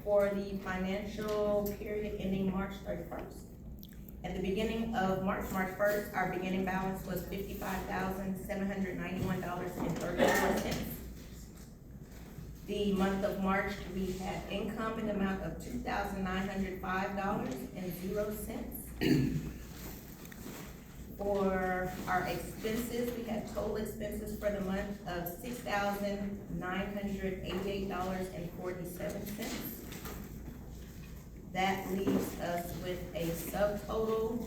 for the financial period ending March 31st. At the beginning of March 1st, our beginning balance was $55,791.34. The month of March, we had income in the amount of $2,905.00. For our expenses, we had total expenses for the month of $6,988.47. That leaves us with a subtotal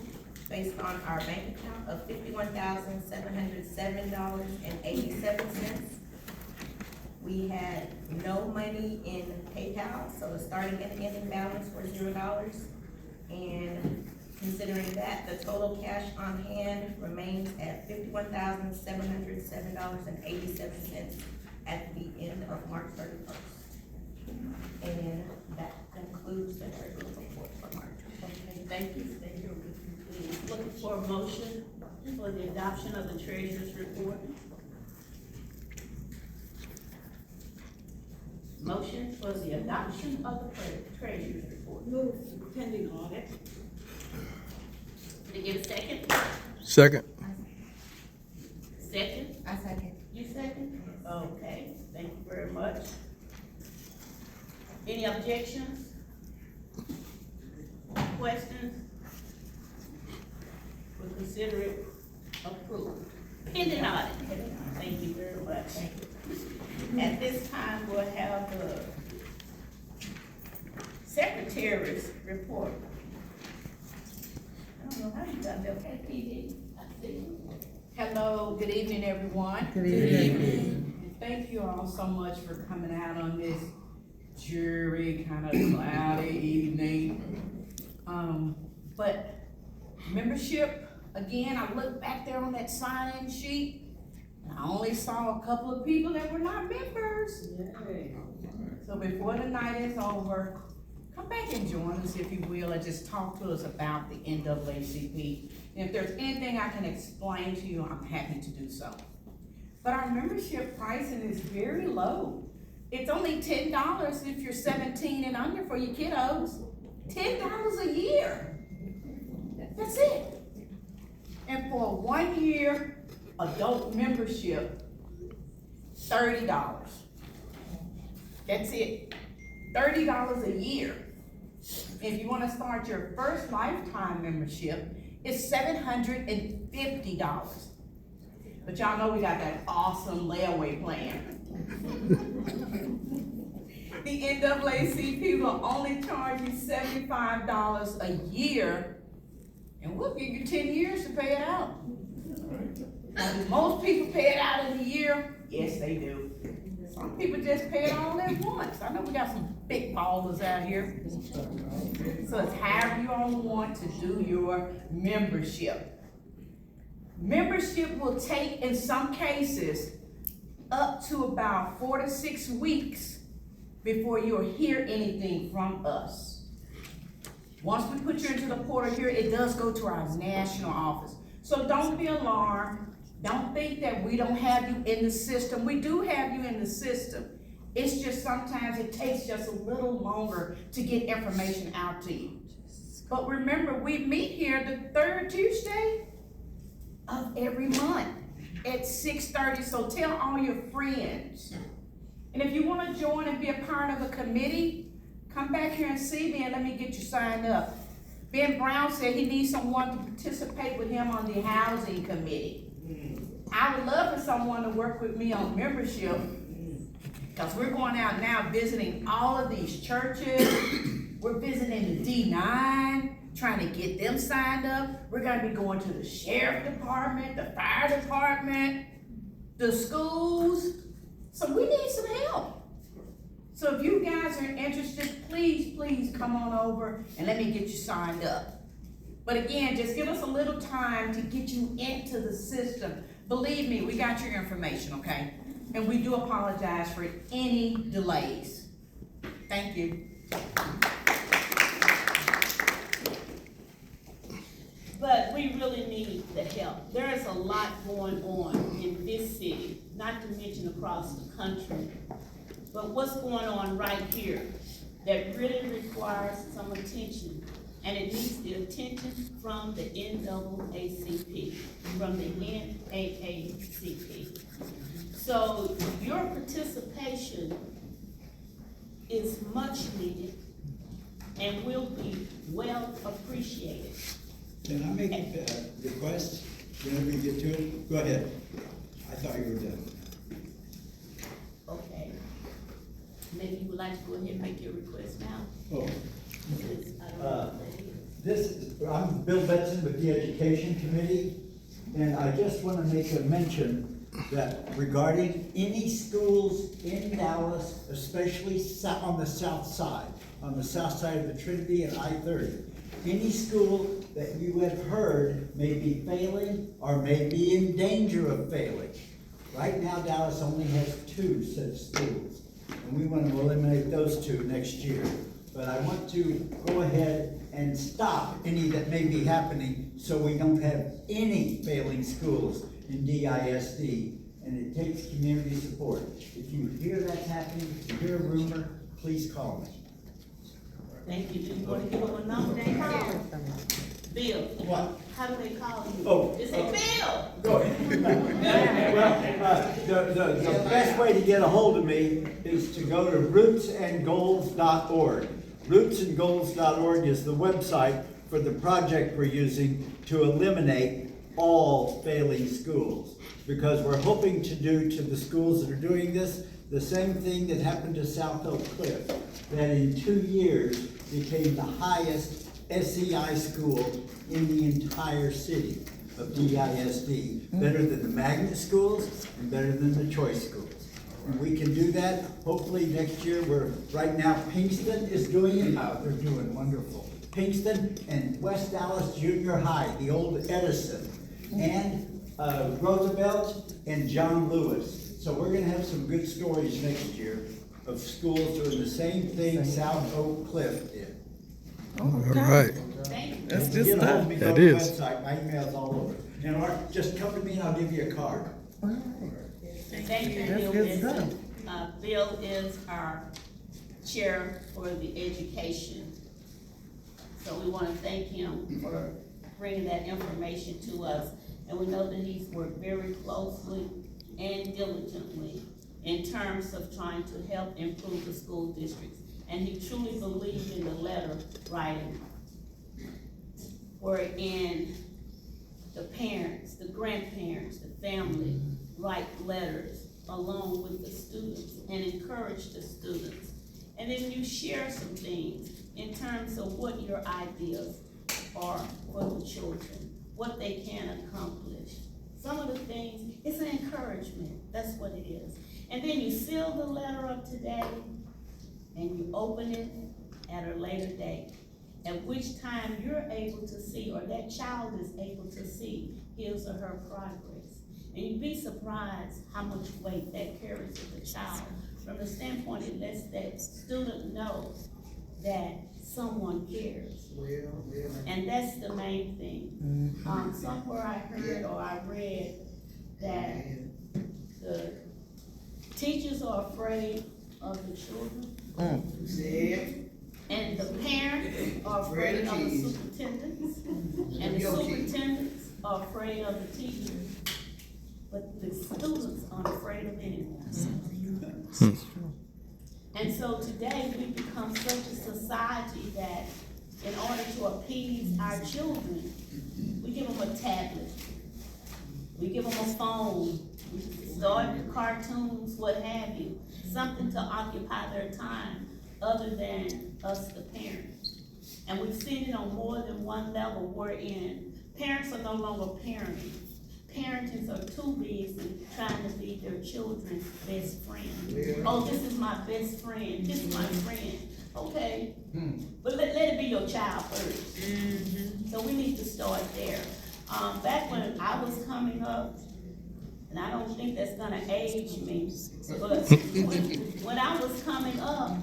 based on our bank account of $51,707.87. We had no money in PayPal, so the starting and ending balance were $0. And considering that, the total cash on hand remains at $51,707.87 at the end of March 31st. And that concludes the treasurer's report for March. Okay, thank you. Thank you. Please looking for a motion for the adoption of the treasurer's report. Motion for the adoption of the treasurer's report. Move pending audit. Did I get a second? Second. Second? I second. You second? Okay, thank you very much. Any objections? Questions? We'll consider it approved. Pending audit. Thank you very much. Thank you. At this time, we'll have the secretary's report. I don't know how you got that, okay, PD? I see you. Hello, good evening, everyone. Good evening. And thank you all so much for coming out on this dreary, kind of cloudy evening. But membership, again, I looked back there on that sign-in sheet, and I only saw a couple of people that were not members. Yay. So before the night is over, come back and join us if you will, and just talk to us about the NAACP. And if there's anything I can explain to you, I'm happy to do so. But our membership pricing is very low. It's only $10 if you're 17 and under for your kiddos. $10 a year. That's it. And for a 1 year adult membership, $30. That's it. $30 a year. If you want to start your first lifetime membership, it's $750. But y'all know we got that awesome layaway plan. The NAACP will only charge you $75 a year, and we'll give you 10 years to pay it out. Now, do most people pay it out in a year? Yes, they do. Some people just pay it all at once. I know we got some big ballers out here. So it's however you all want to do your membership. Membership will take, in some cases, up to about 4 to 6 weeks before you'll hear anything from us. Once we put you into the portal here, it does go to our national office. So don't be alarmed. Don't think that we don't have you in the system. We do have you in the system. It's just sometimes it takes just a little longer to get information out to you. But remember, we meet here the third Tuesday of every month at 6:30. So tell all your friends. And if you want to join and be a part of a committee, come back here and see me and let me get you signed up. Ben Brown said he needs someone to participate with him on the housing committee. I would love for someone to work with me on membership, because we're going out now visiting all of these churches. We're visiting the D9, trying to get them signed up. We're going to be going to the sheriff department, the fire department, the schools. So we need some help. So if you guys are interested, please come on over and let me get you signed up. But again, just give us a little time to get you into the system. Believe me, we got your information, okay? And we do apologize for any delays. Thank you. But we really need the help. There is a lot going on in this city, not to mention across the country. But what's going on right here that really requires some attention. And it needs the attention from the NAACP, from the NAACP. So your participation is much needed and will be well appreciated. Can I make a request whenever you get to it? Go ahead. I thought you were done. Okay. Maybe you would like to go ahead and make your request now? Oh, Since I don't know what that is. I'm Bill Betson with the Education Committee, and I just want to make a mention that regarding any schools in Dallas, especially on the south side of the Trinity and I-30, any school that you have heard may be failing or may be in danger of failing. Right now, Dallas only has 2 such schools, and we want to eliminate those 2 next year. But I want to go ahead and stop any that may be happening so we don't have any failing schools in DISD. And it takes community support. If you hear that's happening, if you hear a rumor, please call me. Thank you. Do you want to give them a number they call? Bill. What? How do they call you? Oh, They say, Bill! Go ahead. Well, the best way to get a hold of me is to go to rootsandgoals.org. Rootsandgoals.org is the website for the project we're using to eliminate all failing schools. Because we're hoping to do to the schools that are doing this, the same thing that happened to South Oak Cliff, that in 2 years became the highest SEI school in the entire city of DISD, better than the magnet schools and better than the choice schools. And we can do that, hopefully next year. Right now Pinkston is doing it. Oh, they're doing wonderful. Pinkston and West Dallas Junior High, the old Edison, and Roosevelt and John Lewis. So we're gonna have some good stories next year of schools doing the same thing South Oak Cliff did. All right. Thank you. That's Get a hold of me, go That to the is. website, my email's all over. And Art, just come to me and I'll give you a card. Thank you, Bill Benson. Bill is our chair for the education. So we want to thank him for bringing that information to us. And we know that he's worked very closely and diligently in terms of trying to help improve the school districts. And he truly believed in the letter writing, wherein the parents, the grandparents, the family write letters along with the students and encourage the students. And then you share some things in terms of what your ideas are for the children, what they can accomplish. Some of the things, it's an encouragement, that's what it is. And then you seal the letter up today and you open it at a later date, at which time you're able to see, or that child is able to see his or her progress. And you'd be surprised how much weight that carries with the child. From the standpoint, it lets that student know that someone cares. And that's the main thing. Somewhere I heard or I read that the teachers are afraid of the children. And the parents are afraid of the superintendents. And the superintendents are afraid of the teachers. But the students aren't afraid of anyone. And so today we become such a society that in order to appease our children, we give them a tablet, we give them a phone, we start cartoons, what have you, something to occupy their time other than us, the parents. And we've seen it on more than one level wherein parents are no longer parenting. Parents are too busy trying to be their children's best friend. Oh, this is my best friend, this is my friend. Okay, but let it be your child first. So we need to start there. Back when I was coming up, and I don't think that's gonna age me, but when I was coming up,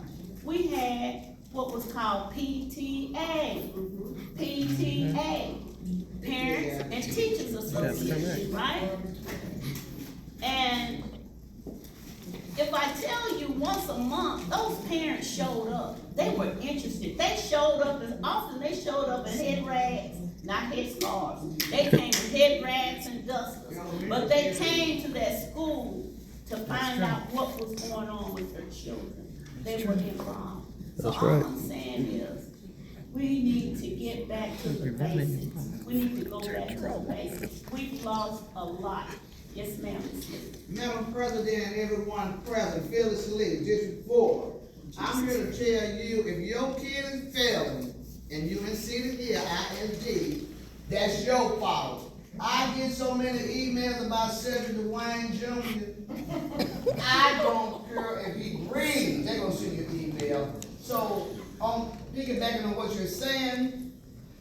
we had what was called PTA. Parents and Teachers Association, right? And if I tell you once a month, those parents showed up. They were interested. They showed up as often. They showed up in head rags, not head scarves. They came in head rags and dusters. But they came to that school to find out what was going on with their children. They were involved. So That's all right. I'm saying is, we need to get back to the basics. We need to go back to the basics. We've lost a lot. Yes, ma'am, Ms. Lee. Madam President, everyone present, Phyllis Lee, District 4. I'm here to tell you, if your kid is failing and you in senior year, ISD, that's your fault. I get so many emails about Cedric Dwayne Jr. I don't care if he breathes, they're gonna send you an email. So, piggybacking on what you're saying,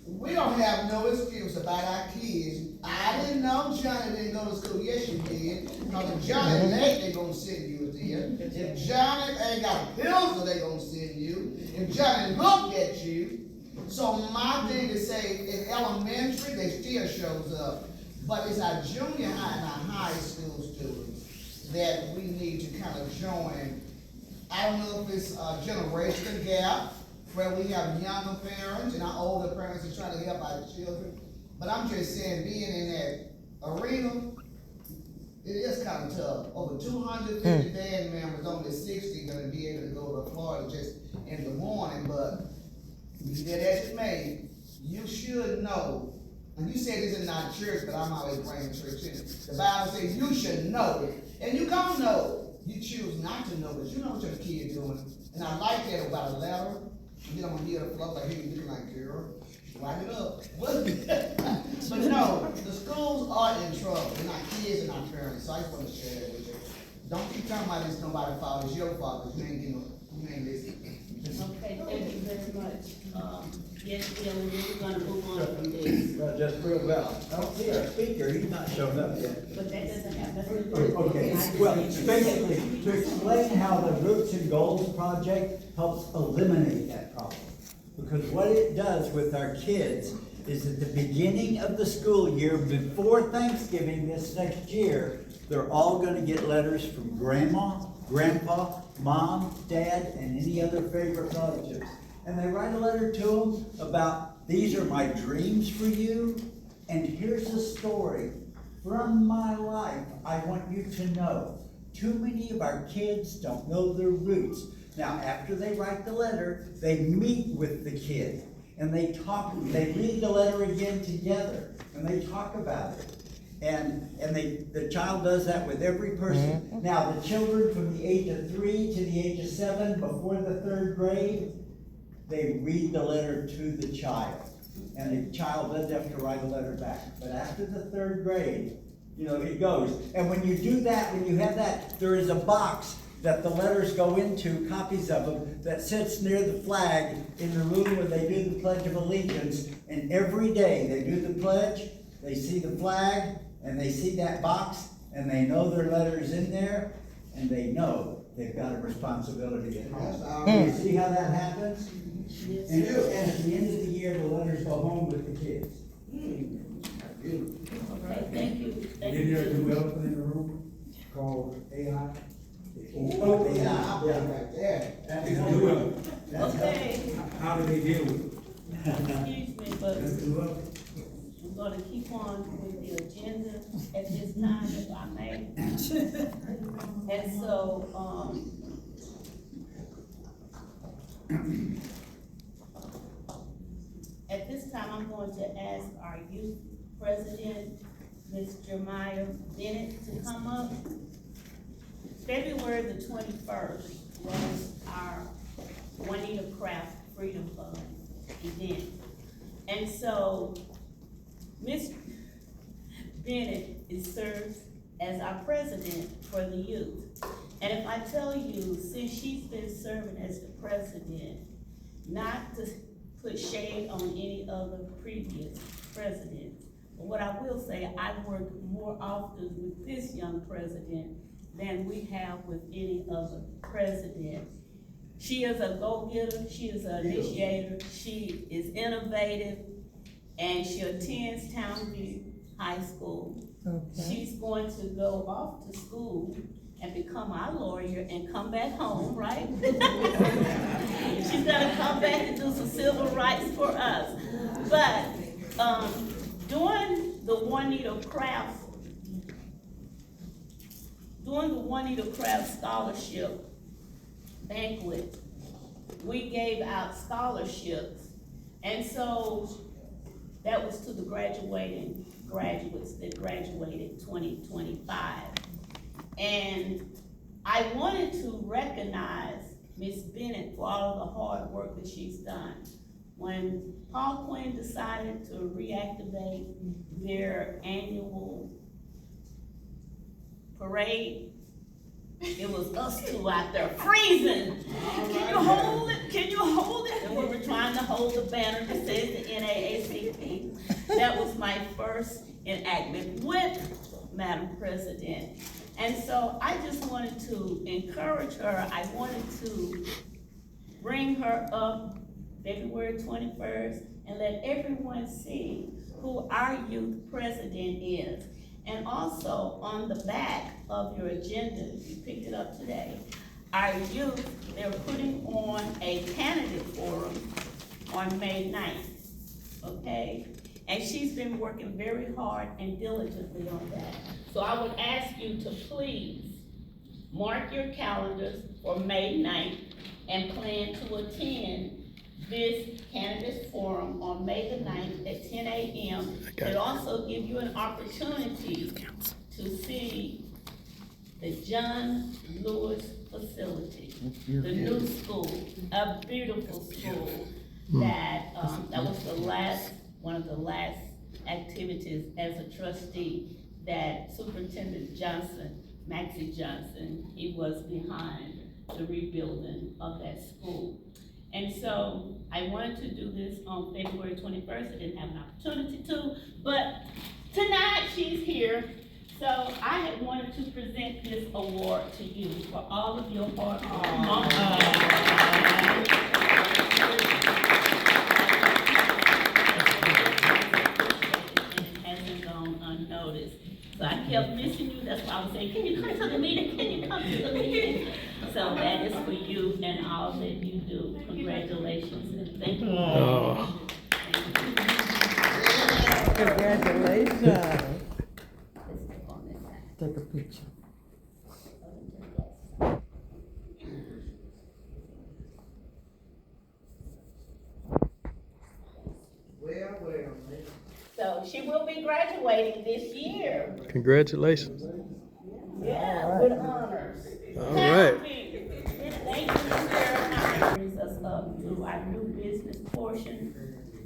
we don't have no excuse about our kids. I didn't know Johnny didn't go to school. Yes, you did. Because if Johnny late, they gonna send you there. If Johnny ain't got a pencil, they gonna send you. If Johnny look at you. So my thing to say, in elementary, they still shows up. But it's our junior high and our high school students that we need to kind of join. I don't know if it's a generational gap, where we have younger parents and our older parents are trying to help our children. But I'm just saying, being in that arena, it is kind of tough. Over 250 band members, only 60 gonna be able to go to Florida just in the morning, but be that as it may, you should know, and you say this is not church, but I'm always bringing church in. The Bible says you should know it, and you gonna know. You choose not to know, but you know what your kid doing. And I like that about a letter. You don't want to hear the flow like, hey, you like, girl, wipe it up. But no, the schools are in trouble. They're not kids and not parents. So I just want to share that with you. Don't keep talking about it's nobody's fault. It's your fault because you ain't listening. Okay, thank you very much. Yes, Bill, we're gonna move on from this. Well, just real well. I don't see our speaker, he's not showing up yet. But that doesn't have nothing to do with Okay, well, basically, to explain how the Roots and Goals project helps eliminate that problem. Because what it does with our kids is at the beginning of the school year, before Thanksgiving this next year, they're all gonna get letters from grandma, grandpa, mom, dad, and any other favorite relatives. And they write a letter to them about, these are my dreams for you, and here's a story from my life I want you to know. Too many of our kids don't know their roots. Now, after they write the letter, they meet with the kid, and they read the letter again together, and they talk about it. And the child does that with every person. Now, the children from the age of 3 to the age of 7, before the 3rd grade, they read the letter to the child. And the child doesn't have to write a letter back. But after the 3rd grade, it goes. And when you do that, when you have that, there is a box that the letters go into, copies of them, that sits near the flag in the room where they do the Pledge of Allegiance. And every day they do the pledge, they see the flag, and they see that box, and they know their letter is in there, and they know they've got a responsibility at home. You see how that happens? And at the end of the year, the letters go home with the kids. Okay, thank you. Thank Then there's a you. new elephant in the room called AI. Oh, yeah, I'll be right there. It's a new elephant. Okay, How do they deal with it? excuse me, but That's a new elephant. I'm gonna keep on with the agenda at this time, if I may. And so, at this time, I'm going to ask our youth president, Ms. Jeremiah Bennett, to come up. February the 21st was our Juanita Craft Freedom Fund event. And so, Ms. Bennett serves as our president for the youth. And if I tell you, since she's been serving as the president, not to put shade on any other previous presidents, but what I will say, I work more often with this young president than we have with any other president. She is a go-getter, she is an initiator, she is innovative, and she attends Townview High School. Okay. She's going to go off to school and become our lawyer and come back home, right? She's gonna come back and do some civil rights for us. But, during the Juanita Craft Scholarship banquet, we gave out scholarships. And so that was to the graduates that graduated 2025. And I wanted to recognize Miss Bennett for all of the hard work that she's done. When Paul Quinn decided to reactivate their annual parade, it was us two out there freezing. Can you hold it? Can you hold it? And we were trying to hold the banner that says the NAACP. That was my first enactment with Madam President. And so I just wanted to encourage her. I wanted to bring her up February 21st and let everyone see who our youth president is. And also on the back of your agenda, you picked it up today, our youth, they're putting on a candidate forum on May 9th, okay? And she's been working very hard and diligently on that. So I would ask you to please mark your calendars for May 9th and plan to attend this candidates forum on May the 9th at 10 a.m. It also give you an opportunity to see the John Lewis facility, the new school, a beautiful school that was one of the last activities as a trustee that Superintendent Johnson, Maxie Johnson, he was behind the rebuilding of that school. And so I wanted to do this on February 21st. I didn't have an opportunity to, but tonight she's here. So I had wanted to present this award to you for all of your hard work. It hasn't gone unnoticed. So I kept missing you. That's why I was saying, can you come to the meeting? Can you come to the meeting? So that is for you and all that you do. Congratulations and thank you. Oh. Congratulations. Take a picture. Well, man. So she will be graduating this year. Congratulations. Yeah, with honors. All right. Thank you, Sarah. Brings us up to our new business portion,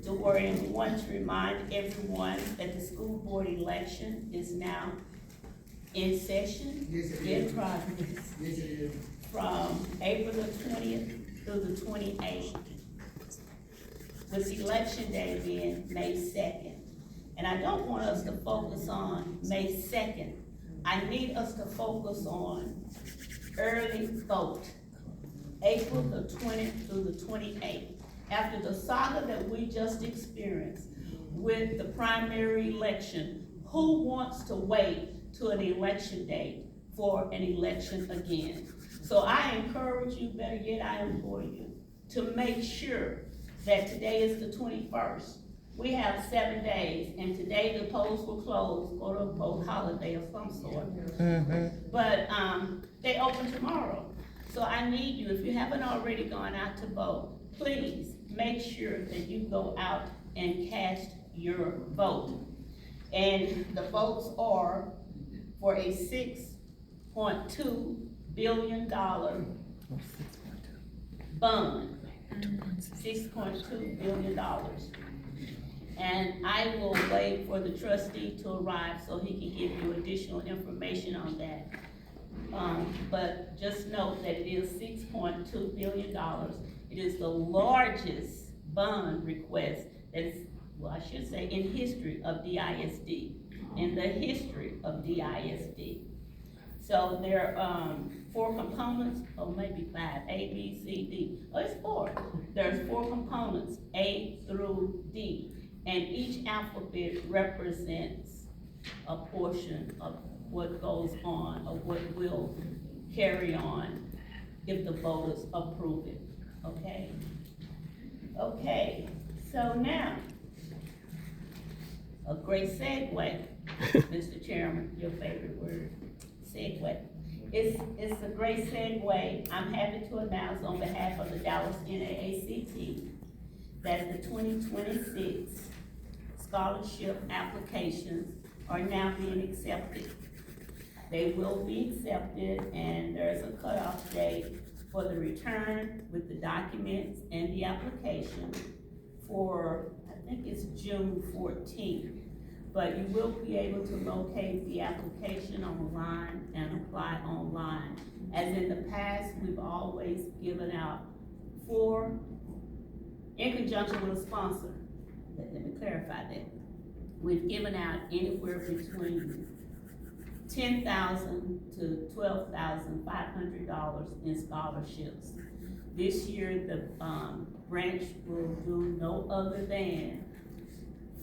to where we want to remind everyone that the school board election is now in session, Yes, it in is. progress, Yes, it is. from April the 20th through the 28th. With election day being May 2nd. And I don't want us to focus on May 2nd. I need us to focus on early vote, April the 20th through the 28th. After the saga that we just experienced with the primary election, who wants to wait to an election day for an election again? So I encourage you, better yet I implore you, to make sure that today is the 21st. We have 7 days, and today the polls were closed, quote unquote holiday of some sort. But they open tomorrow. So I need you, if you haven't already gone out to vote, please make sure that you go out and cast your vote. And the votes are for a $6.2 billion bond. $6.2 billion. And I will wait for the trustee to arrive so he can give you additional information on that. But just note that it is $6.2 billion. It is the largest bond request that is, well, I should say, in history of DISD, in the history of DISD. So there are 4 components, or maybe 5, A, B, C, D. Oh, it's 4. There's 4 components, A through D, and each alphabet represents a portion of what goes on or what will carry on if the voters approve it, okay? Okay, so now, a great segue, Mr. Chairman, your favorite word, segue. It's a great segue. I'm happy to announce on behalf of the Dallas NAACP that the 2026 scholarship applications are now being accepted. They will be accepted, and there's a cutoff date for the return with the documents and the application for, I think it's June 14th. But you will be able to locate the application online and apply online. As in the past, we've always given out in conjunction with a sponsor, let me clarify that. We've given out anywhere between $10,000 to $12,500 in scholarships. This year, the branch will do no other than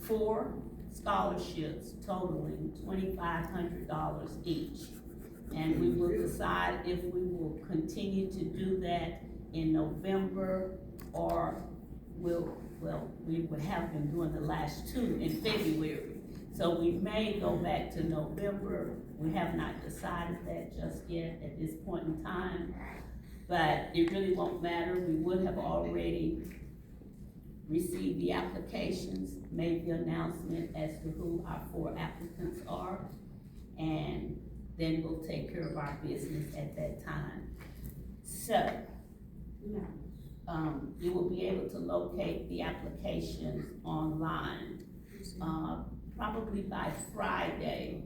4 scholarships totaling $2,500 each. And we will decide if we will continue to do that in November, or we would have been doing the last 2 in February. So we may go back to November. We have not decided that just yet at this point in time, but it really won't matter. We would have already received the applications, made the announcement as to who our 4 applicants are, and then we'll take care of our business at that time. So, you will be able to locate the applications online, probably by Friday,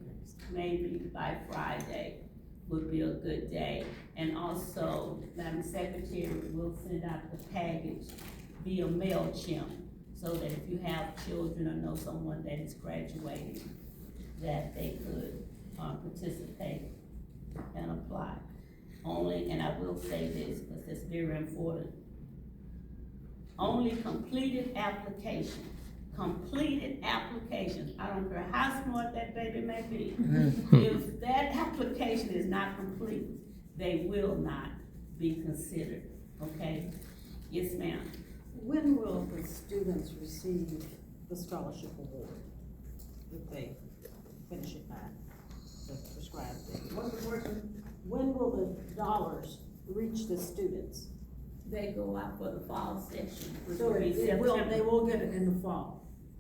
maybe by Friday would be a good day. And also, Madam Secretary will send out the package via MailChimp, so that if you have children or know someone that is graduating, that they could participate and apply. Only, and I will say this, because it's very important, only completed applications, I don't care how smart that baby may be, if that application is not complete, they will not be considered, okay? Yes, ma'am. When will the students receive the scholarship award if they finish it by the prescribed date? What's the question? When will the dollars reach the students? They go out for the fall session, which So will be they September. will get it in the fall.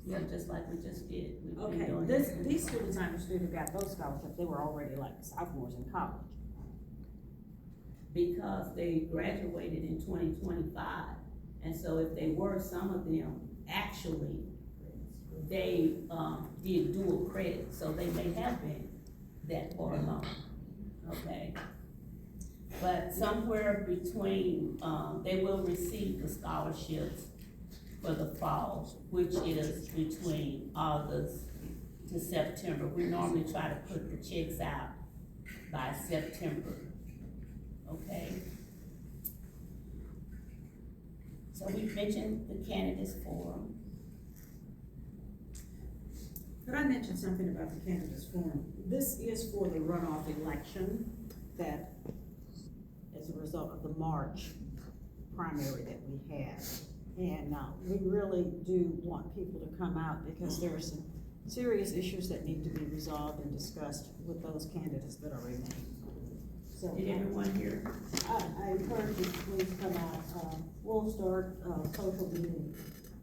Yeah, just like we just did. We've been Okay, doing these students I understood who got those scholarships, they were already like sophomores in college. Because they graduated in 2025, and so if they were, some of them, actually, they, did dual credit, so they may have been that far along, okay? But somewhere between, they will receive the scholarships for the fall, which is between August to September. We normally try to put the checks out by September, okay? So we mentioned the candidates forum. Could I mention something about the candidates forum? This is for the runoff election that, as a result of the March primary that we had. And we really do want people to come out because there are some serious issues that need to be resolved and discussed with those candidates that are remaining. So Did everyone hear? I encourage you to please come out. We'll start social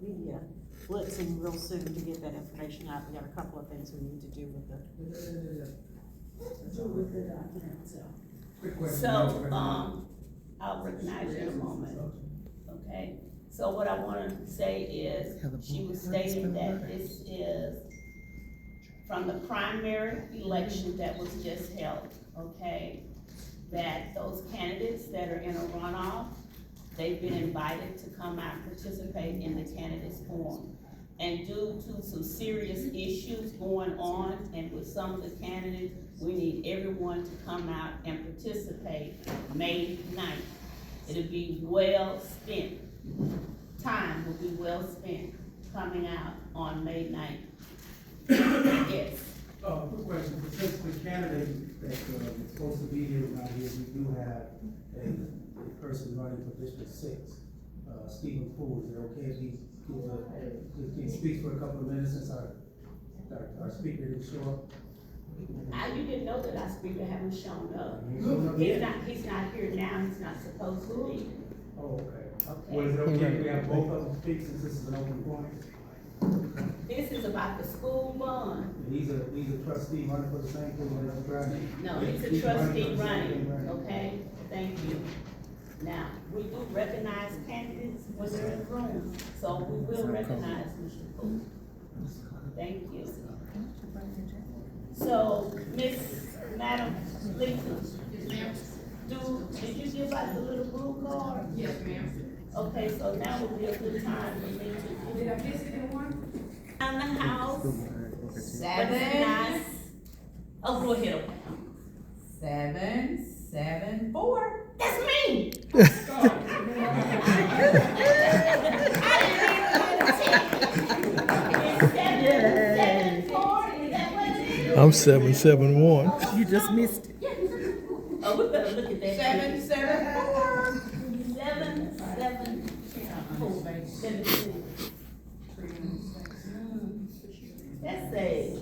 media blitzing real soon to get that information out. We got a couple of things we need to do with the document, so. Quick question. So, I'll recognize you in a moment, okay? So what I wanted to say is, she was stating that this is from the primary election that was just held, okay? That those candidates that are in a runoff, they've been invited to come out and participate in the candidates forum. And due to some serious issues going on, and with some of the candidates, we need everyone to come out and participate May 9th. It'll be well spent. Time will be well spent coming out on May 9th. Yes, Quick question, since the candidate that is supposed to be here is not here, we do have a person running for District 6, Stephen Poole. Is it okay if he speaks for a couple of minutes since our speaker didn't show up? You didn't know that our speaker haven't shown up. He's not here now, he's not supposed to be. Oh, okay. Well, is it okay if we have both of them speak since this is an open forum? This is about the school bond. And he's a trustee running for the same thing as Bradley? No, he's a trustee running, okay? Thank you. Now, we do recognize candidates when they're in the room, so we will recognize Mr. Poole. Thank you. So, Madam Lisa, did you give out the little blue card? Yes, ma'am. Okay, so now would be a good time for me to. Did I miss anyone? On the house. 7, Oh, go ahead. 7, 7, 4. That's me. I'm 771. You just missed it. Oh, we better look at that. 7, 7, 4. 7, 7, 4. 17. That's a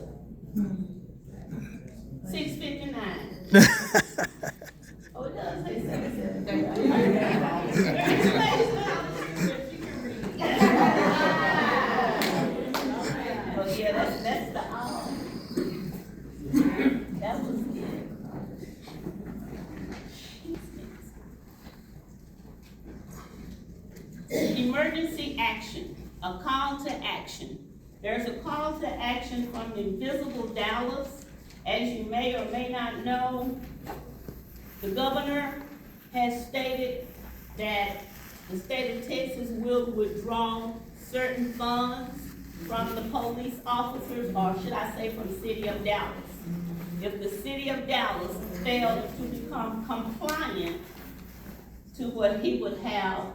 659. Oh, it does say 7. Oh, yeah, that's the that was good. Emergency action, a call to action. There's a call to action from Invisible Dallas. As you may or may not know, the governor has stated that the state of Texas will withdraw certain funds from the police officers, or should I say from the city of Dallas. If the city of Dallas fails to become compliant to what he would have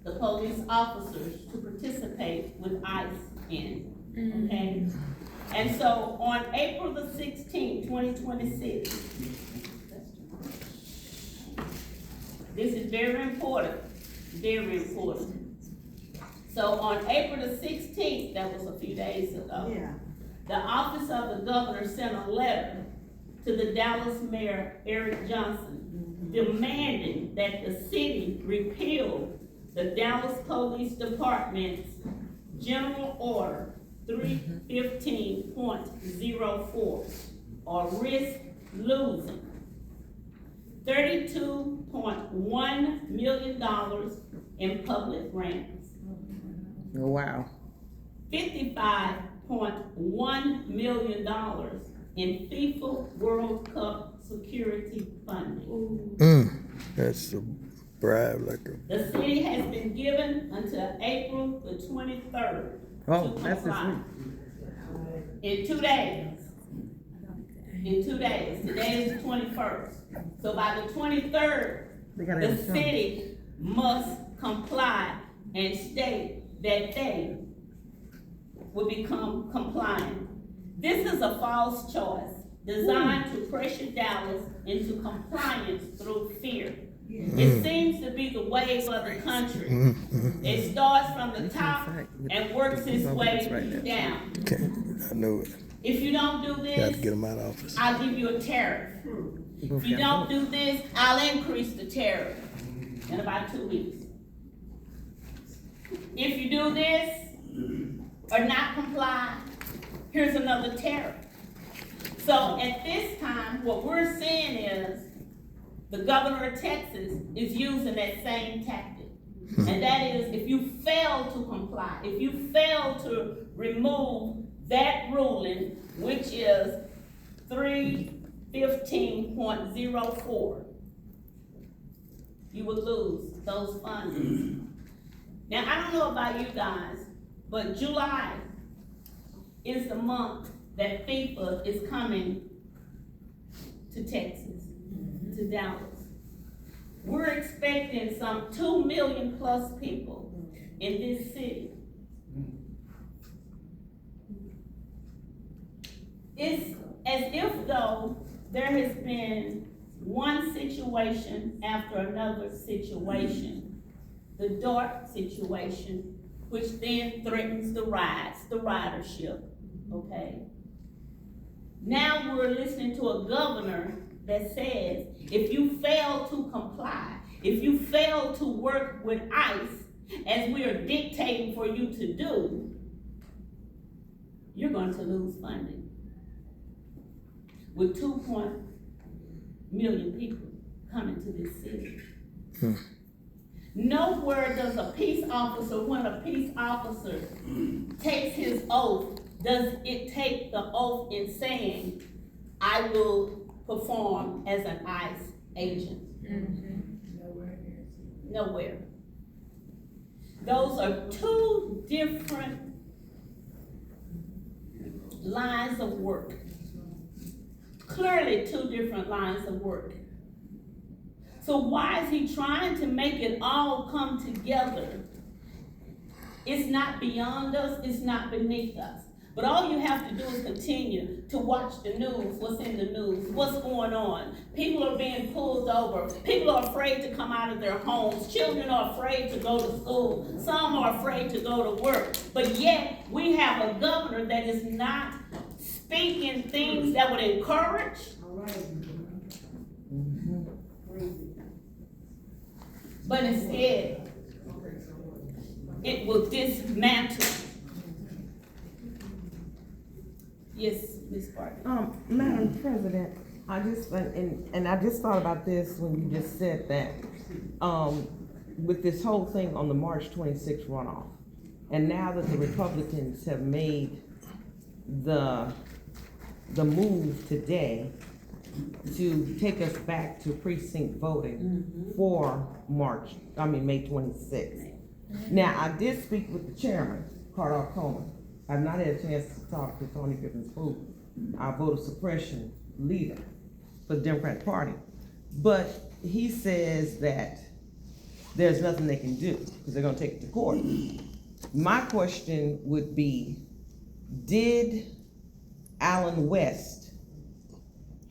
the police officers to participate with ICE in, okay? And so on April the 16th, 2026, this is very important, very important. So on April the 16th, that was a few days ago, the office of the governor sent a letter to the Dallas Mayor, Eric Johnson, demanding that the city repeal the Dallas Police Department's General Order 315.04, or risk losing $32.1 million in public grants. Oh, wow. $55.1 million in FIFA World Cup security funding. That's a bribe, like a. The city has been given until April the 23rd to comply. In 2 days. In 2 days. Today is the 21st. So by the 23rd, the city must comply and state that they will become compliant. This is a false choice designed to pressure Dallas into compliance through fear. It seems to be the way for the country. It starts from the top and works its way down. Okay, I know it. If you don't do Got to this, get them out of office. I'll give you a tariff. If you don't do this, I'll increase the tariff in about 2 weeks. If you do this or not comply, here's another tariff. So at this time, what we're seeing is the governor of Texas is using that same tactic. And that is, if you fail to comply, if you fail to remove that ruling, which is 315.04, you will lose those funds. Now, I don't know about you guys, but July is the month that FIFA is coming to Texas, to Dallas. We're expecting some 2 million plus people in this city. It's there has been one situation after another situation. The DART situation, which then threatens the ridership, okay? Now we're listening to a governor that says, if you fail to comply, if you fail to work with ICE, as we are dictating for you to do, you're going to lose funding. With 2 million people coming to this city. Nowhere does a peace officer, when a peace officer takes his oath, does it take the oath in saying, I will perform as an ICE agent. Nowhere. Those are two different lines of work. Clearly two different lines of work. So why is he trying to make it all come together? It's not beyond us, it's not beneath us. But all you have to do is continue to watch the news, what's in the news, what's going on. People are being pulled over. People are afraid to come out of their homes. Children are afraid to go to school. Some are afraid to go to work. But yet, we have a governor that is not speaking things that would encourage. But instead, it will dismantle. Yes, Ms. Barton. Madam President, I just, and I just thought about this when you just said that, with this whole thing on the March 26th runoff, and now that the Republicans have made the move today to take us back to precinct voting for May 26th. Now, I did speak with the chairman, Carter Coleman. I've not had a chance to talk to Tony Gibbons-Booth, our voter suppression leader for the Democratic Party. But he says that there's nothing they can do because they're gonna take it to court. My question would be, did Allen West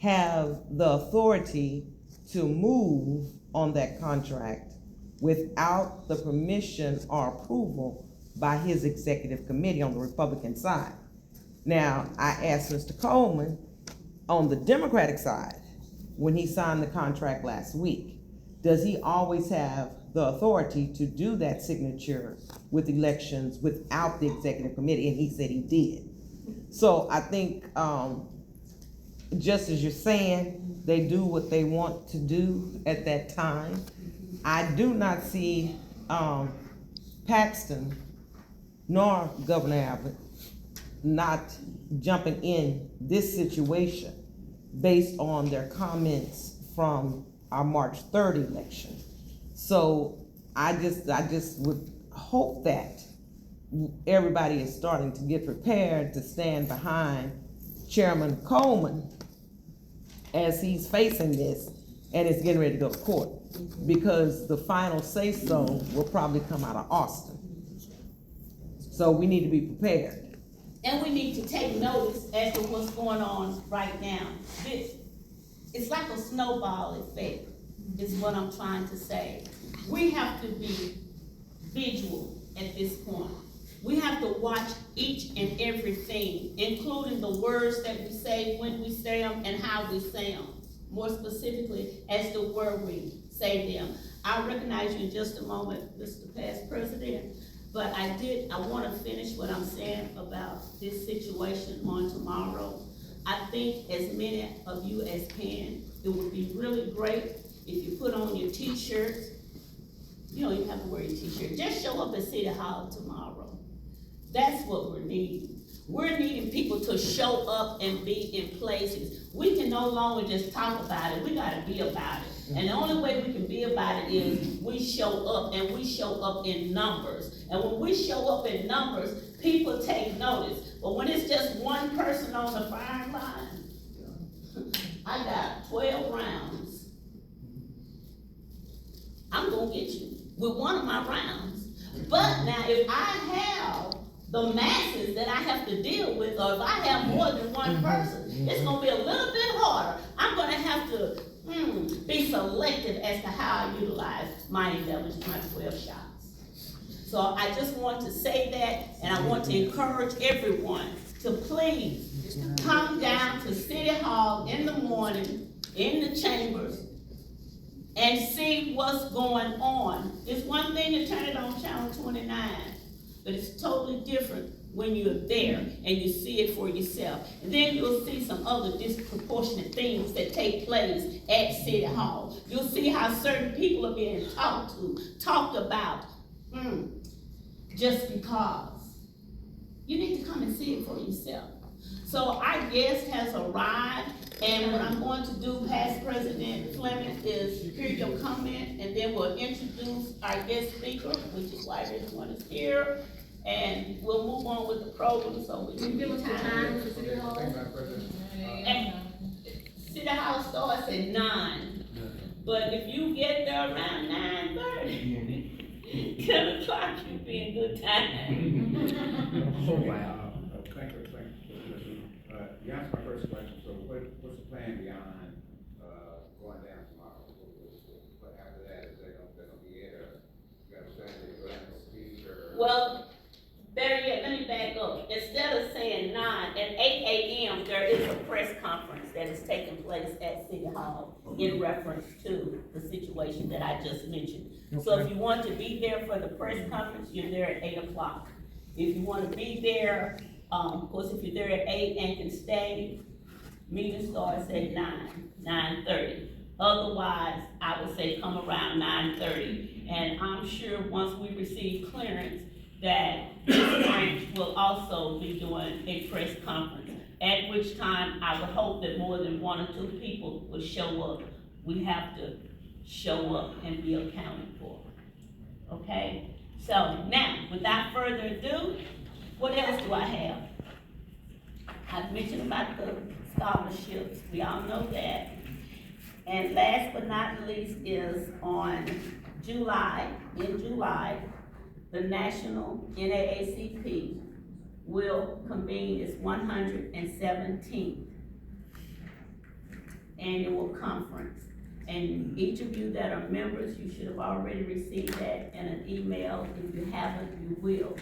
have the authority to move on that contract without the permission or approval by his executive committee on the Republican side? Now, I asked Mr. Coleman, on the Democratic side, when he signed the contract last week, does he always have the authority to do that signature with elections without the executive committee? And he said he did. So I think, just as you're saying, they do what they want to do at that time. I do not see Paxton nor Governor Abbott not jumping in this situation based on their comments from our March 3rd election. So I just would hope that everybody is starting to get prepared to stand behind Chairman Coleman as he's facing this and is getting ready to go to court, because the final say-so will probably come out of Austin. So we need to be prepared. And we need to take notice as to what's going on right now. It's like a snowball effect, is what I'm trying to say. We have to be vigilant at this point. We have to watch each and everything, including the words that we say, when we say them, and how we say them. More specifically, as to where we say them. I'll recognize you in just a moment, Mr. Past President, but I want to finish what I'm saying about this situation on tomorrow. I think as many of you as can, it would be really great if you put on your t-shirts. You don't even have to wear your t-shirt. Just show up at City Hall tomorrow. That's what we're needing. We're needing people to show up and be in places. We can no longer just talk about it. We gotta be about it. And the only way we can be about it is we show up, and we show up in numbers. And when we show up in numbers, people take notice. But when it's just one person on the firing line, I got 12 rounds. I'm gonna get you with one of my rounds. But now if I have the masses that I have to deal with, or if I have more than one person, it's gonna be a little bit harder. I'm gonna have to, be selective as to how I utilize my endeavors, my 12 shots. So I just want to say that, and I want to encourage everyone to please come down to City Hall in the morning, in the chambers, and see what's going on. It's one thing to turn it on Channel 29, but it's totally different when you're there and you see it for yourself. And then you'll see some other disproportionate things that take place at City Hall. You'll see how certain people are being talked about, just because. You need to come and see it for yourself. So our guest has arrived, and what I'm going to do, past President Fleming, is hear your comment, and then we'll introduce our guest speaker, which is why everyone is here, and we'll move on with the program, so we can give us time to City Hall. And City Hall starts at 9, but if you get there around 9:30, 10 o'clock, you'll be in good time. Oh, wow. Thank you. You answered my first question, so what's the plan beyond, going down tomorrow? What after that, is they're gonna be here, you got to say, they're going to speak, or? Well, better yet, let me back up. Instead of saying 9, at 8 a.m., there is a press conference that is taking place at City Hall in reference to the situation that I just mentioned. So if you want to be there for the press conference, you're there at 8 o'clock. If you want to be there, of course, if you're there at 8 and can stay, meeting starts at 9:30. Otherwise, I would say come around 9:30. And I'm sure once we receive clearance, that this branch will also be doing a press conference, at which time I would hope that more than 1 or 2 people will show up. We have to show up and be accounted for, okay? So now, without further ado, what else do I have? I've mentioned about the scholarships, we all know that. And last but not least is in July, the National NAACP will convene its 117th annual conference. And each of you that are members, you should have already received that in an email. If you haven't, you will.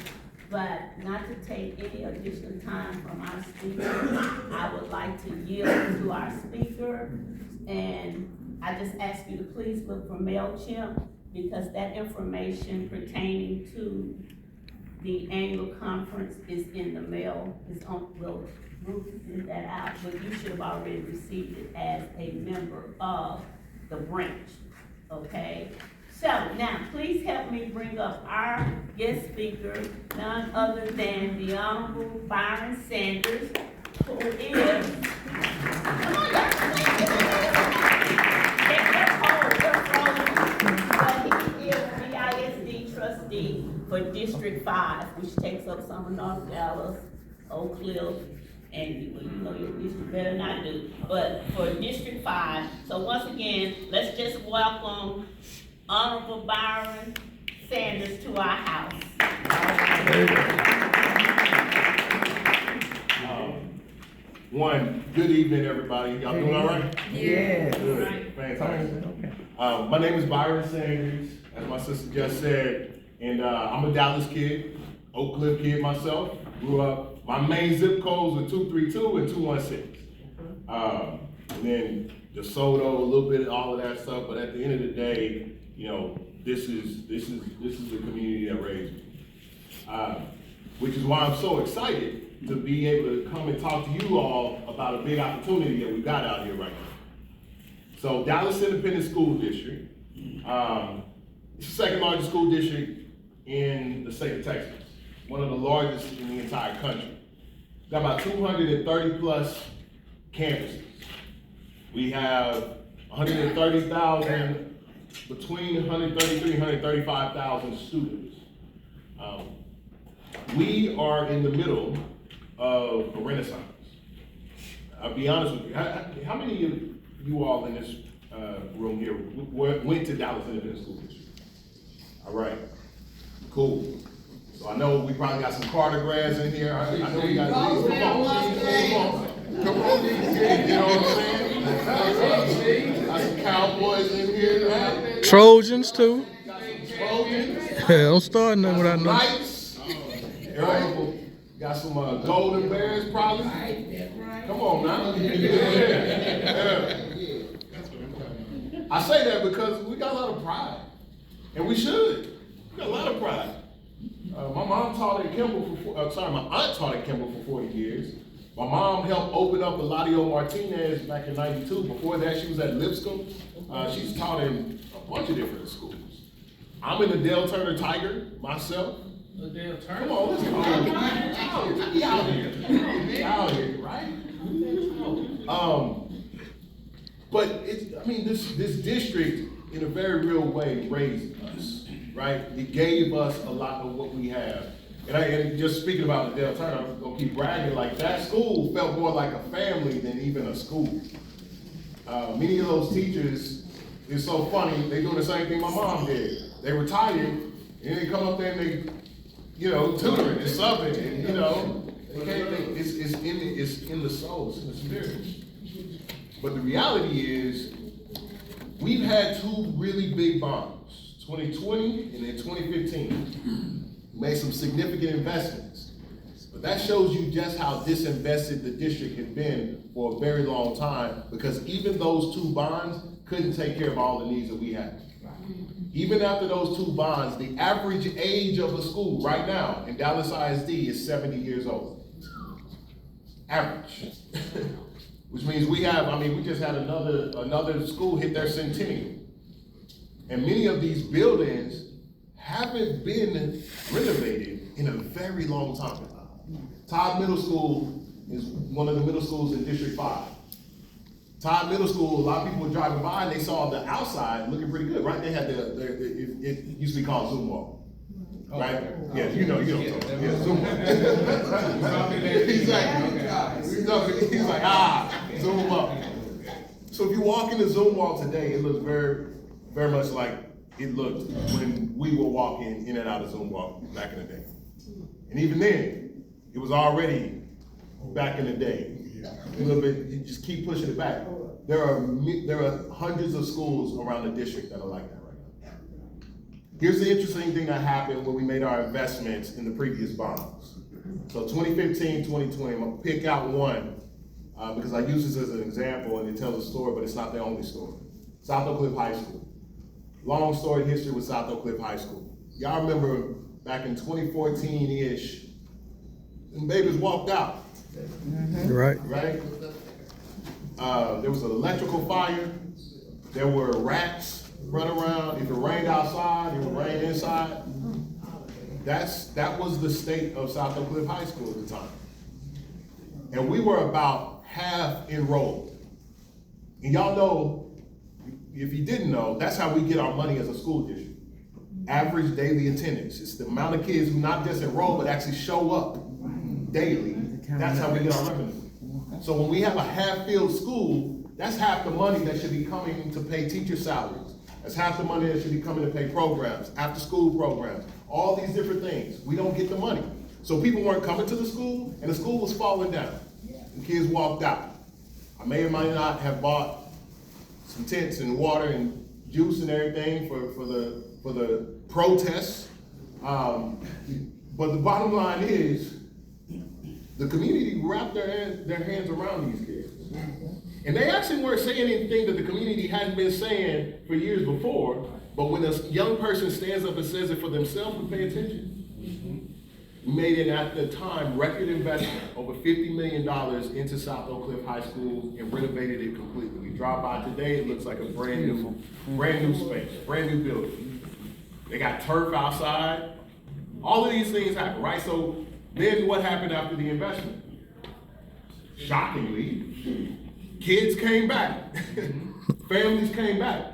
But not to take any additional time from our speaker, I would like to yield to our speaker. And I just ask you to please look for MailChimp, because that information pertaining to the annual conference is in the mail. It's on, well, Ruth sent that out, but you should have already received it as a member of the branch, okay? So now, please help me bring up our guest speaker, none other than the Honorable Byron Sanders, who is, come on, he is BISD trustee for District 5, which takes up some of North Dallas, Oak Cliff, and you know your district better than I do, but for District 5. So once again, let's just welcome Honorable Byron Sanders to our house. Good evening, everybody. Y'all doing all right? Yeah. Good. Fantastic. My name is Byron Sanders, as my sister just said, and I'm a Dallas kid, Oak Cliff kid myself. Grew up, my main zip codes were 232 and 216. And then DeSoto, a little bit of all of that stuff, but at the end of the day, you know, this is the community that raised me. Which is why I'm so excited to be able to come and talk to you all about a big opportunity that we've got out here right now. So Dallas Independent School District, it's the second largest school district in the state of Texas, one of the largest in the entire country. We've got about 230 plus campuses. We have 130,000, between 133 and 135,000 students. We are in the middle of a renaissance. I'll be honest with you, how many of you all in this room here went to Dallas Independent School District? All right, cool. So I know we probably got some Carter grads in here. I know we got these. Come on, these kids, you know what I'm saying? Got some Cowboys in here. Trojans too. Got some Trojans. Don't start nothing without no. Knights. Got some Golden Bears probably. Come on now. Yeah. I say that because we got a lot of pride. And we should. We got a lot of pride. My mom taught at Kimball my aunt taught at Kimball for 40 years. My mom helped open up Eladio Martinez back in '92. Before that, she was at Lipscomb. She's taught in a bunch of different schools. I'm in the Dale Turner Tiger myself. The Dale Turner? Come on, let's go. Be out here. Be out here, right? But this district, in a very real way, raised us, right? It gave us a lot of what we have. And just speaking about the Dale Turner, I'm gonna keep bragging, like that school felt more like a family than even a school. Many of those teachers, it's so funny, they doing the same thing my mom did. They retired, and they come up there and they, tutoring and subbing, and it's in the soul, it's in the spirit. But the reality is, we've had two really big bombs, 2020 and then 2015. We made some significant investments. But that shows you just how disinvested the district had been for a very long time, because even those two bonds couldn't take care of all the needs that we had. Even after those two bonds, the average age of a school right now in Dallas ISD is 70 years old. Average. Which means we just had another school hit their centennial. And many of these buildings haven't been renovated in a very long time. Todd Middle School is one of the middle schools in District 5. Todd Middle School, a lot of people were driving by and they saw the outside looking pretty good, right? They had it used to be called Zoom Walk. Right? Yeah, you know what I'm talking about. Yeah, Zoom Walk. He's like, Zoom Walk. So if you walk into Zoom Walk today, it looks very, very much like it looked when we were walking in and out of Zoom Walk back in the day. And even then, it was already back in the day. A little bit, you just keep pushing it back. There are hundreds of schools around the district that are like that right now. Here's the interesting thing that happened when we made our investments in the previous bonds. So 2015, 2020, I'm gonna pick out one because I use this as an example and it tells a story, but it's not the only story. South Oak Cliff High School. Long story history with South Oak Cliff High School. Y'all remember back in 2014-ish, them babies walked out. Right. Right? There was an electrical fire. There were rats running around. If it rained outside, it would rain inside. That was the state of South Oak Cliff High School at the time. And we were about half enrolled. And y'all know, if you didn't know, that's how we get our money as a school district. Average daily attendance. It's the amount of kids who not just enroll, but actually show up daily. That's how we get our revenue. So when we have a half-filled school, that's half the money that should be coming to pay teacher salaries. That's half the money that should be coming to pay programs, after-school programs, all these different things. We don't get the money. So people weren't coming to the school, and the school was falling down. And kids walked out. I may or may not have bought some tents and water and juice and everything for the protests. But the bottom line is, the community wrapped their hands around these kids. And they actually weren't saying anything that the community hadn't been saying for years before, but when a young person stands up and says it for themselves, we pay attention. We made it at the time record investment, over $50 million into South Oak Cliff High School and renovated it completely. We drive by today, it looks like a brand new space, brand new building. They got turf outside. All of these things happen, right? So then what happened after the investment? Shockingly, kids came back. Families came back.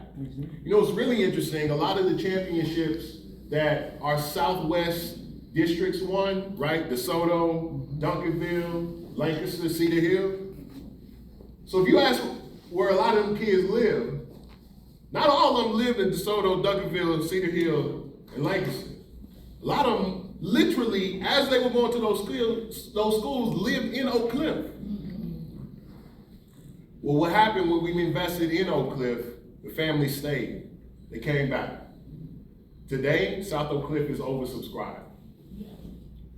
You know, it's really interesting. A lot of the championships that our Southwest districts won, right? DeSoto, Duncanville, Lancaster, Cedar Hill. So if you ask where a lot of them kids live, not all of them lived in DeSoto, Duncanville, Cedar Hill, and Lancaster. A lot of them literally, as they were going to those schools lived in Oak Cliff. Well, what happened when we invested in Oak Cliff, the family stayed. They came back. Today, South Oak Cliff is oversubscribed.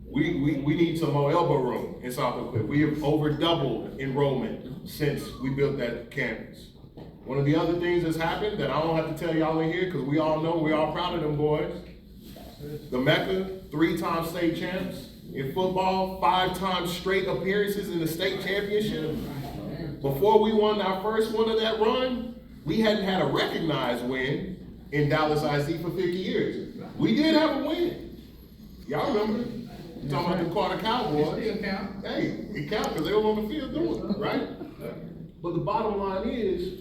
We need some more elbow room in South Oak Cliff. We have over doubled enrollment since we built that campus. One of the other things that's happened that I don't have to tell y'all in here, because we all know, we're all proud of them boys. The Mecca, 3-time state champs. In football, 5 times straight appearances in the state championship. Before we won our first one of that run, we hadn't had a recognized win in Dallas ISD for 50 years. We did have a win. Y'all remember? You're talking about the Carter Cowboys. It still count. Hey, it counts because they were on the field doing it, right? But the bottom line is,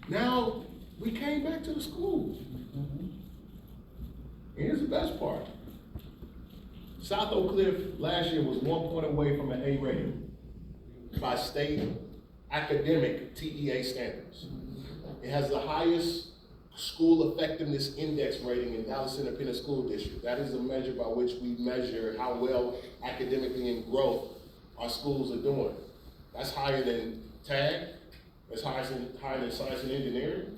now we came back to the schools. And here's the best part. South Oak Cliff last year was 1 point away from an A rating by state academic TEA standards. It has the highest school effectiveness index rating in Dallas Independent School District. That is a measure by which we measure how well academically in growth our schools are doing. That's higher than TAG, it's higher than science and engineering,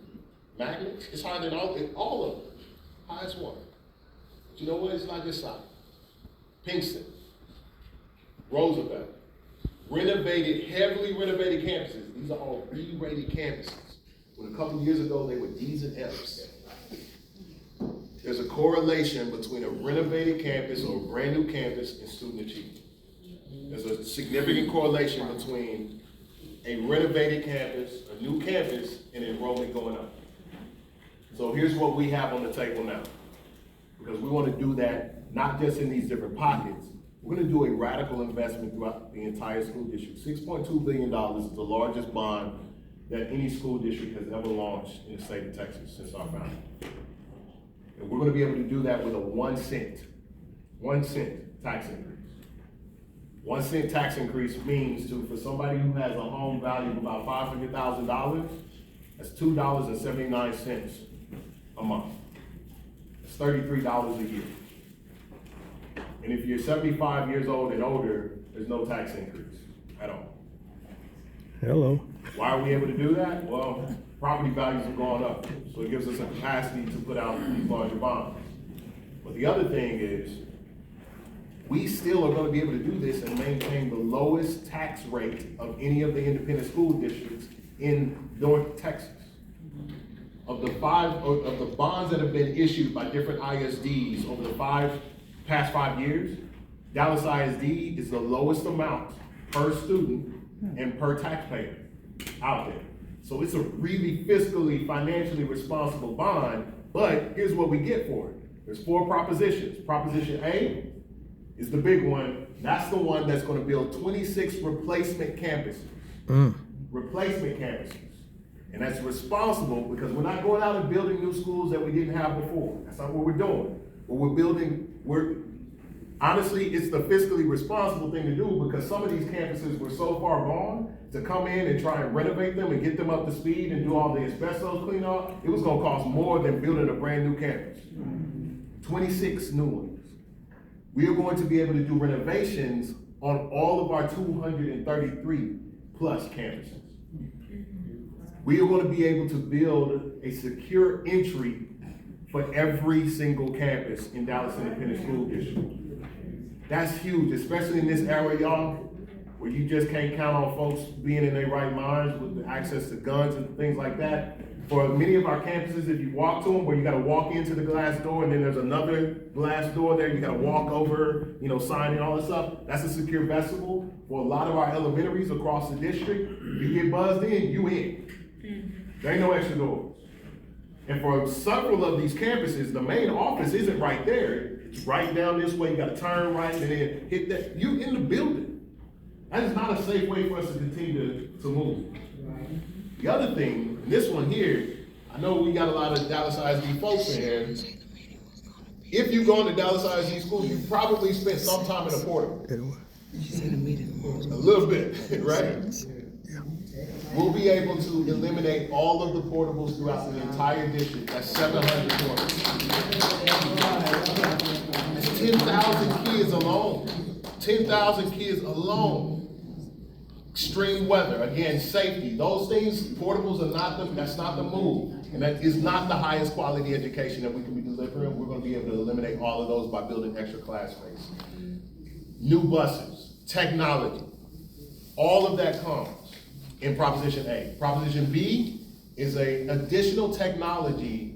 magnets, it's higher than all of them, highest one. But you know what, it's not just South. Pinkston, Roosevelt, heavily renovated campuses. These are all B-rated campuses. When a couple years ago, they were D's and F's. There's a correlation between a renovated campus or a brand new campus and student achievement. There's a significant correlation between a renovated campus, a new campus, and enrollment going up. So here's what we have on the table now. Because we want to do that not just in these different pockets, we're going to do a radical investment throughout the entire school district. $6.2 billion is the largest bond that any school district has ever launched in the state of Texas since our founding. And we're going to be able to do that with a 1 cent tax increase. 1 cent tax increase means for somebody who has a home value of about $500,000, that's $2.79 a month. That's $33 a year. And if you're 75 years old and older, there's no tax increase at all. Hello. Why are we able to do that? Well, property values have gone up, so it gives us a capacity to put out these larger bonds. But the other thing is, we still are going to be able to do this and maintain the lowest tax rate of any of the independent school districts in North Texas. Of the bonds that have been issued by different ISDs over the past 5 years, Dallas ISD is the lowest amount per student and per taxpayer out there. So it's a really fiscally, financially responsible bond, but here's what we get for it. There's 4 propositions. Proposition A is the big one. That's the one that's going to build 26 replacement campuses. Replacement campuses. And that's responsible because we're not going out and building new schools that we didn't have before. That's not what we're doing. What we're building, honestly, it's the fiscally responsible thing to do because some of these campuses were so far gone to come in and try and renovate them and get them up to speed and do all the asbestos cleanup. It was going to cost more than building a brand new campus. 26 new ones. We are going to be able to do renovations on all of our 233 plus campuses. We are going to be able to build a secure entry for every single campus in Dallas Independent School District. That's huge, especially in this era, y'all, where you just can't count on folks being in their right minds with the access to guns and things like that. For many of our campuses, if you walk to them, where you gotta walk into the glass door and then there's another glass door there, you gotta walk over, sign in, all this stuff, that's a secure vestibule. For a lot of our elementaries across the district, you get buzzed in, you in. There ain't no extra doors. And for several of these campuses, the main office isn't right there. It's right down this way, you gotta turn right and then hit that, you in the building. That is not a safe way for us to continue to move. The other thing, and this one here, I know we got a lot of Dallas ISD folks in here. If you've gone to Dallas ISD school, you probably spent some time in a portable. A little bit, right? We'll be able to eliminate all of the portables throughout the entire district. That's 700 portables. 10,000 kids alone. 10,000 kids alone. Extreme weather, again, safety, those things, portables are that's not the move. And that is not the highest quality education that we can be delivering. We're gonna be able to eliminate all of those by building extra class space. New buses, technology, all of that comes in Proposition A. Proposition B is an additional technology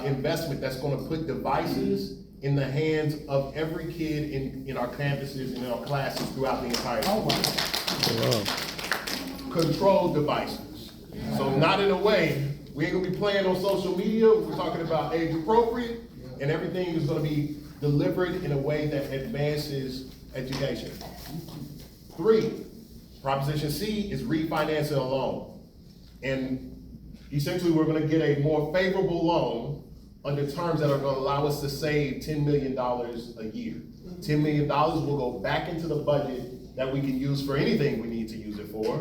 investment that's gonna put devices in the hands of every kid in our campuses and in our classes throughout the entire school. Controlled devices. So not in a way, we ain't gonna be playing on social media, we're talking about age appropriate, and everything is gonna be delivered in a way that advances education. 3, Proposition C is refinancing a loan. And essentially, we're gonna get a more favorable loan under terms that are gonna allow us to save $10 million a year. $10 million will go back into the budget that we can use for anything we need to use it for,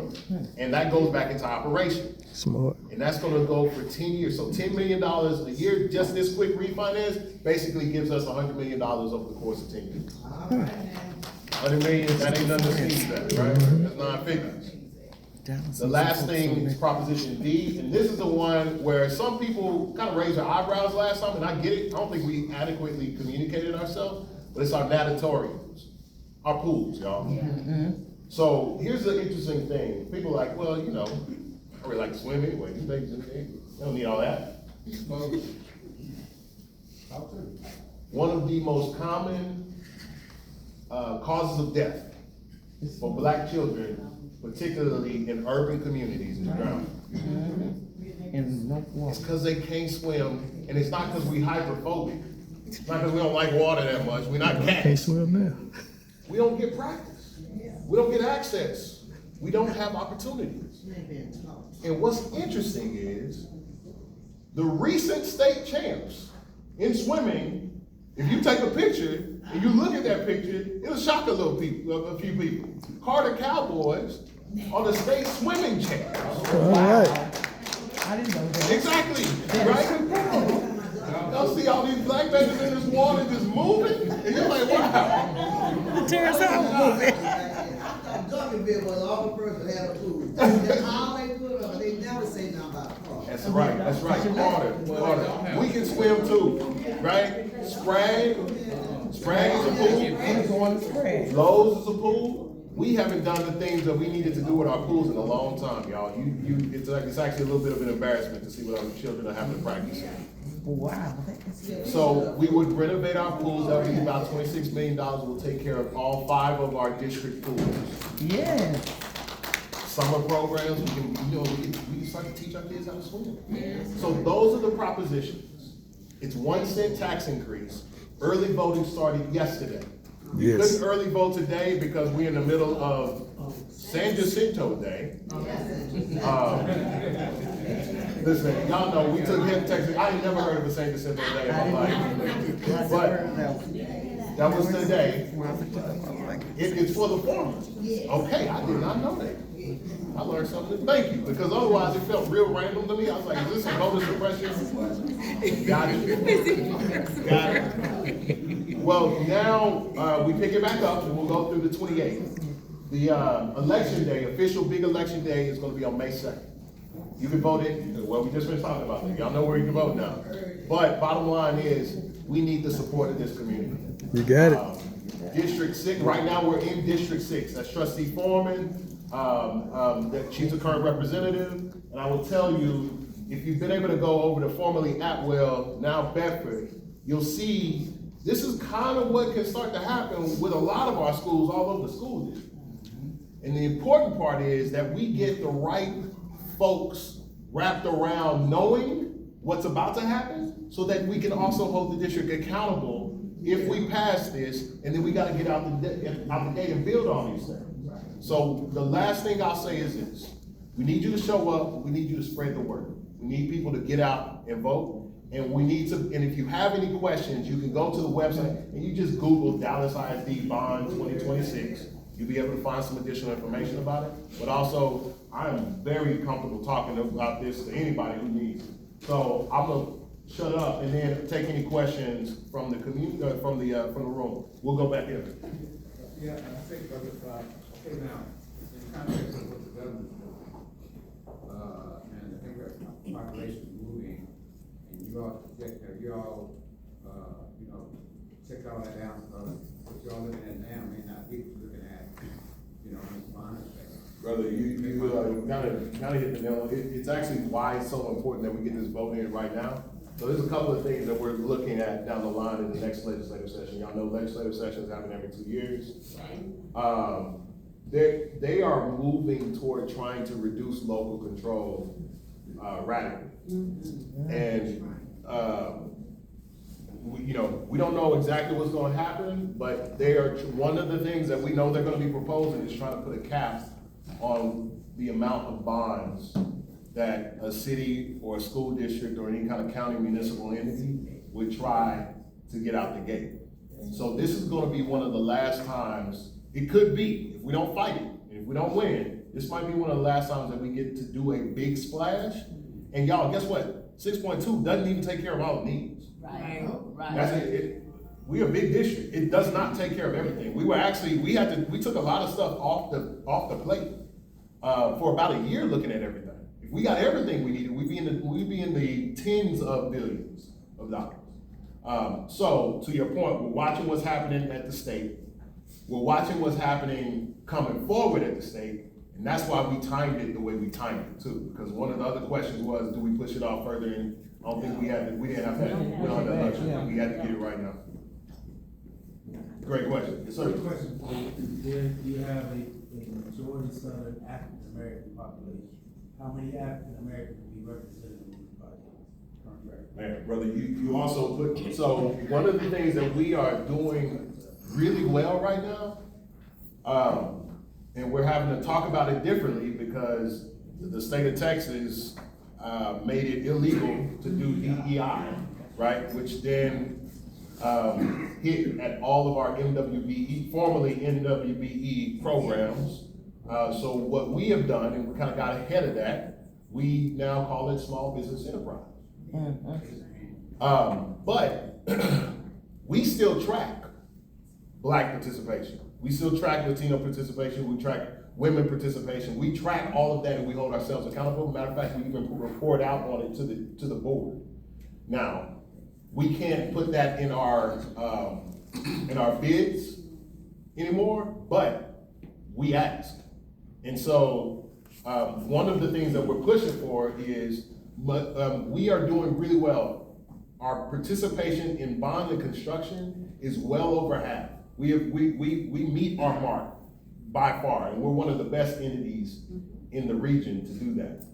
and that goes back into operation. Smart. And that's gonna go for 10 years. So $10 million a year, just this quick refinance, basically gives us $100 million over the course of 10 years. 100 million, that ain't nothing to sneeze at, right? That's 9 figures. The last thing is Proposition D, and this is the one where some people kind of raised their eyebrows last time, and I get it. I don't think we adequately communicated ourselves, but it's our natatoriums, our pools, y'all. So here's the interesting thing. People are like, well, you know, I really like to swim anyway. These babies in there, they don't need all that. One of the most common causes of death for Black children, particularly in urban communities, is drowning. It's because they can't swim, and it's not because we hyperphobic. It's not because we don't like water that much. We're not cats. Can't swim now. We don't get practice. We don't get access. We don't have opportunities. And what's interesting is the recent state champs in swimming, if you take a picture and you look at that picture, it'll shock a few people. Carter Cowboys are the state swimming champs. All right. I didn't know that. Exactly, right? Y'all see all these Black babies in this water just moving, and you're like, wow. Tears out moving. Duncanville was all the person that had a pool. That's all they put up, they never say nothing about car. That's right, water. We can swim too, right? Sprag is a pool. Lowe's is a pool. We haven't done the things that we needed to do with our pools in a long time, y'all. It's actually a little bit of an embarrassment to see what our children are having to practice in. Wow. So we would renovate our pools. That would be about $26 million. We'll take care of all 5 of our district pools. Yes. Summer programs, we can start to teach our kids how to swim. So those are the propositions. It's 1 cent tax increase. Early voting started yesterday. We couldn't early vote today because we're in the middle of San Jacinto Day. Listen, y'all know we took him Texas. I ain't never heard of a San Jacinto Day in my life. But that was today. It's for the farmers. Okay, I did not know that. I learned something. Thank you, because otherwise it felt real random to me. I was like, is this some voter suppression? Got it. Well, now we pick it back up and we'll go through the 28th. The election day, official big election day, is going to be on May 2nd. You can vote it, well, we just been talking about that. Y'all know where you can vote now. But bottom line is, we need the support of this community. You got it. District 6, right now we're in District 6. That's Trustee Foreman. She's a current representative. And I will tell you, if you've been able to go over to formerly Atwell, now Bedford, you'll see this is kind of what can start to happen with a lot of our schools all over the school district. And the important part is that we get the right folks wrapped around knowing what's about to happen so that we can also hold the district accountable if we pass this, and then we got to get out the gate and build on these things. So the last thing I'll say is this. We need you to show up. We need you to spread the word. We need people to get out and vote. And we need to, and if you have any questions, you can go to the website and you just Google Dallas ISD Bond 2026. You'll be able to find some additional information about it. But also, I am very comfortable talking about this to anybody who needs it. So I'm gonna shut up and then take any questions from the community, from the room. We'll go back in. Yeah, I think, okay, now, in the context of what the government's doing, and the interracial population is moving, and you all project, check all that down, what you're looking at now may not be what you're looking at, in Bonner's thing. Brother, you kind of hit the nail on it. It's actually why it's so important that we get this vote in right now. So there's a couple of things that we're looking at down the line in the next legislative session. Y'all know legislative sessions happen every 2 years. They are moving toward trying to reduce local control radically. And we don't know exactly what's going to happen, but they are one of the things that we know they're going to be proposing is trying to put a cap on the amount of bonds that a city or a school district or any kind of county municipal entity would try to get out the gate. So this is going to be one of the last times, it could be, if we don't fight it, if we don't win, this might be one of the last times that we get to do a big splash. And y'all, guess what? 6.2 doesn't even take care of all the needs. Right. That's it. We're a big district. It does not take care of everything. We took a lot of stuff off the plate for about a year looking at everything. If we got everything we needed, we'd be in the tens of billions of dollars. So to your point, we're watching what's happening at the state. We're watching what's happening coming forward at the state. And that's why we timed it the way we timed it too. Because one of the other questions was, do we push it off further? And I don't think we didn't have that put on the election. We had to get it right now. Great question. Yes, sir. Quick question for you. Do you have a majority Southern African American population? How many African Americans will be represented in these projects? Man, brother, you also put, so one of the things that we are doing really well right now, and we're having to talk about it differently because the state of Texas made it illegal to do DEI, right? Which then hit at all of our MWBE, formerly NWBE programs. So what we have done, and we kind of got ahead of that, we now call it small business enterprise. But we still track Black participation. We still track Latino participation. We track women participation. We track all of that and we hold ourselves accountable. Matter of fact, we even report out on it to the board. Now, we can't put that in our bids anymore, but we ask. And so one of the things that we're pushing for is we are doing really well. Our participation in bond and construction is well over half. We meet our mark by far, and we're one of the best entities in the region to do that.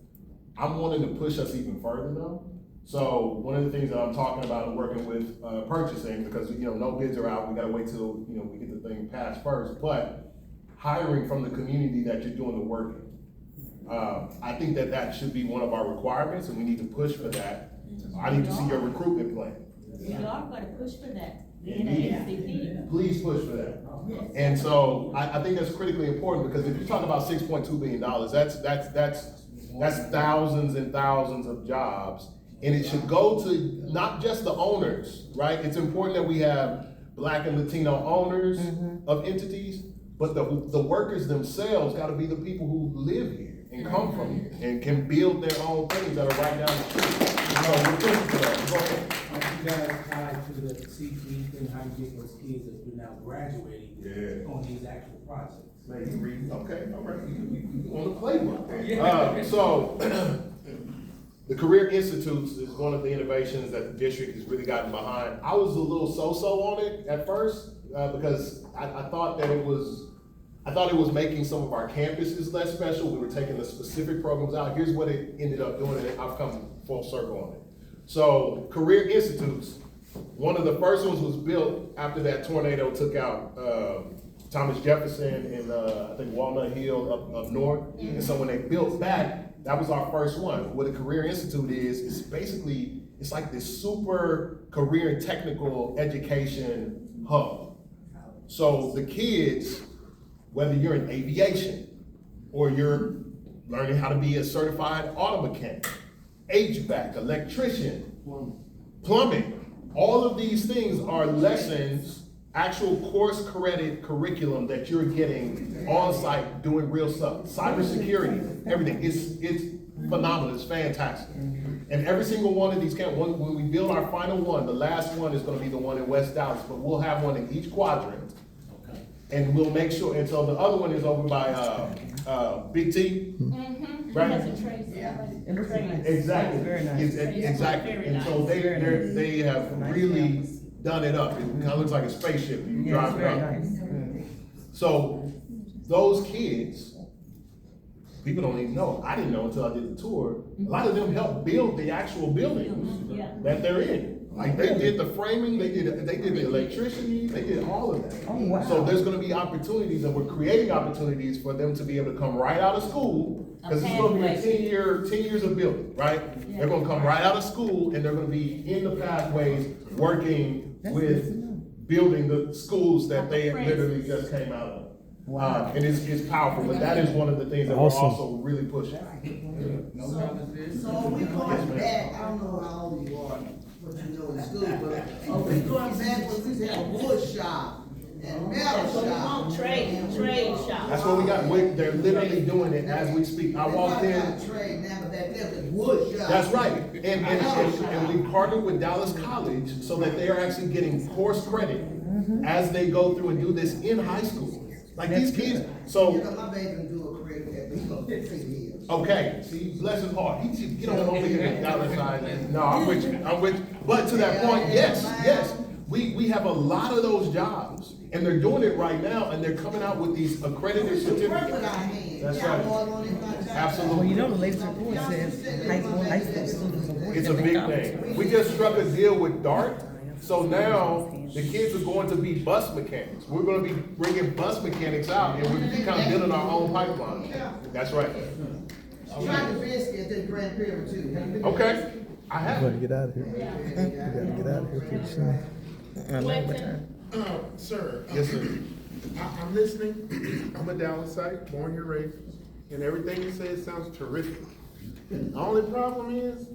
I'm wanting to push us even further though. So one of the things that I'm talking about and working with purchasing, because no bids are out, we gotta wait till we get the thing passed first, but hiring from the community that you're doing the work in. I think that should be one of our requirements, and we need to push for that. I need to see your recruitment plan. We are gonna push for that. Indeed. Please push for that. And so I think that's critically important because if you talk about $6.2 billion, that's thousands and thousands of jobs. And it should go to not just the owners, right? It's important that we have Black and Latino owners of entities, but the workers themselves gotta be the people who live here and come from here and can build their own things that are right down the street. So we're pushing for that. Go ahead. You guys tied to the CP thing, how you get those kids that are now graduating on these actual projects? Man, you read, okay, all right, you on the playbook. So, the Career Institutes is one of the innovations that the district has really gotten behind. I was a little so-so on it at first, because I thought it was making some of our campuses less special. We were taking the specific programs out. Here's what it ended up doing, and I've come full circle on it. So, Career Institutes, one of the first ones was built after that tornado took out Thomas Jefferson and I think Walnut Hill up north. And so when they built back, that was our first one. What a Career Institute is basically, it's like this super career and technical education hub. So the kids, whether you're in aviation or you're learning how to be a certified auto mechanic, HVAC, electrician, plumbing. All of these things are lessons, actual course credit curriculum that you're getting on site doing real stuff. Cybersecurity, everything. It's phenomenal. It's fantastic. And every single one of these camps, when we build our final one, the last one is going to be the one in West Dallas, but we'll have one in each quadrant. And we'll make sure, and so the other one is over by Big T. Right? Exactly. Very nice. Exactly. And so they have really done it up. It kind of looks like a spaceship. You Yeah, drive it's it very up. nice. So those kids, people don't even know. I didn't know until I did the tour. A lot of them helped build the actual buildings that they're in. Like they did the framing, they did the electricity, they did all of that. Oh, wow. So there's gonna be opportunities, and we're creating opportunities for them to be able to come right out of school. Because it's gonna be a 10 years of building, right? They're gonna come right out of school and they're gonna be in the pathways working with building the schools that they literally just came out of. Wow. And it's powerful, but that is one of the things that Awesome. we're also really pushing. So we going back, I don't know how old you are, what you know in school, but we going back when we used to have a wood shop and metal shop. Trade shop. That's what we got. They're literally doing it as we speak. I walked in. Trade now, but back there was wood shop. That's right. And we partnered with Dallas College so that they are actually getting course credit as they go through and do this in high school. Like these kids, so. You know, my baby do a career at least 15 years. Okay, see, bless his heart. He should get on over here and Dallas side. No, I'm with you. But to that point, yes. We have a lot of those jobs, and they're doing it right now, and they're coming out with these accredited certificates. That's right. Absolutely. Well, you know, the latest report says high school students are working. It's a big thing. We just struck a deal with DART, so now the kids are going to be bus mechanics. We're gonna be bringing bus mechanics out, and we're kind of building our own pipeline. That's right. Try the biscuit at the Grand Prairie too. Okay, I We have gotta it. get out of here. We gotta get out of here pretty soon. I know, but Sir, Yes, sir. I'm listening. I'm a Dallasite, born here, raised, and everything you said sounds terrific. The only problem is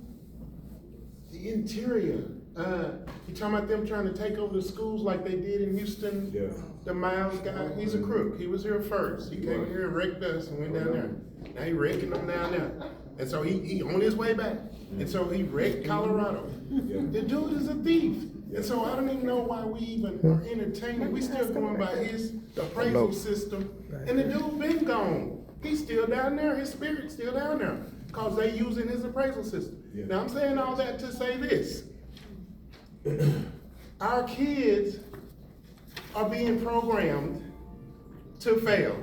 the interior. You talking about them trying to take over the schools like they did in Houston? Yeah. The Miles guy, he's a crook. He was here first. He came here and wrecked us and went down there. Now he wrecking them down there. And so he on his way back. And so he wrecked Colorado. The dude is a thief. And so I don't even know why we even are entertaining. We still going by his appraisal system. And the dude been gone. He's still down there. His spirit's still down there. Cause they using his appraisal system. Now I'm saying all that to say this. Our kids are being programmed to fail.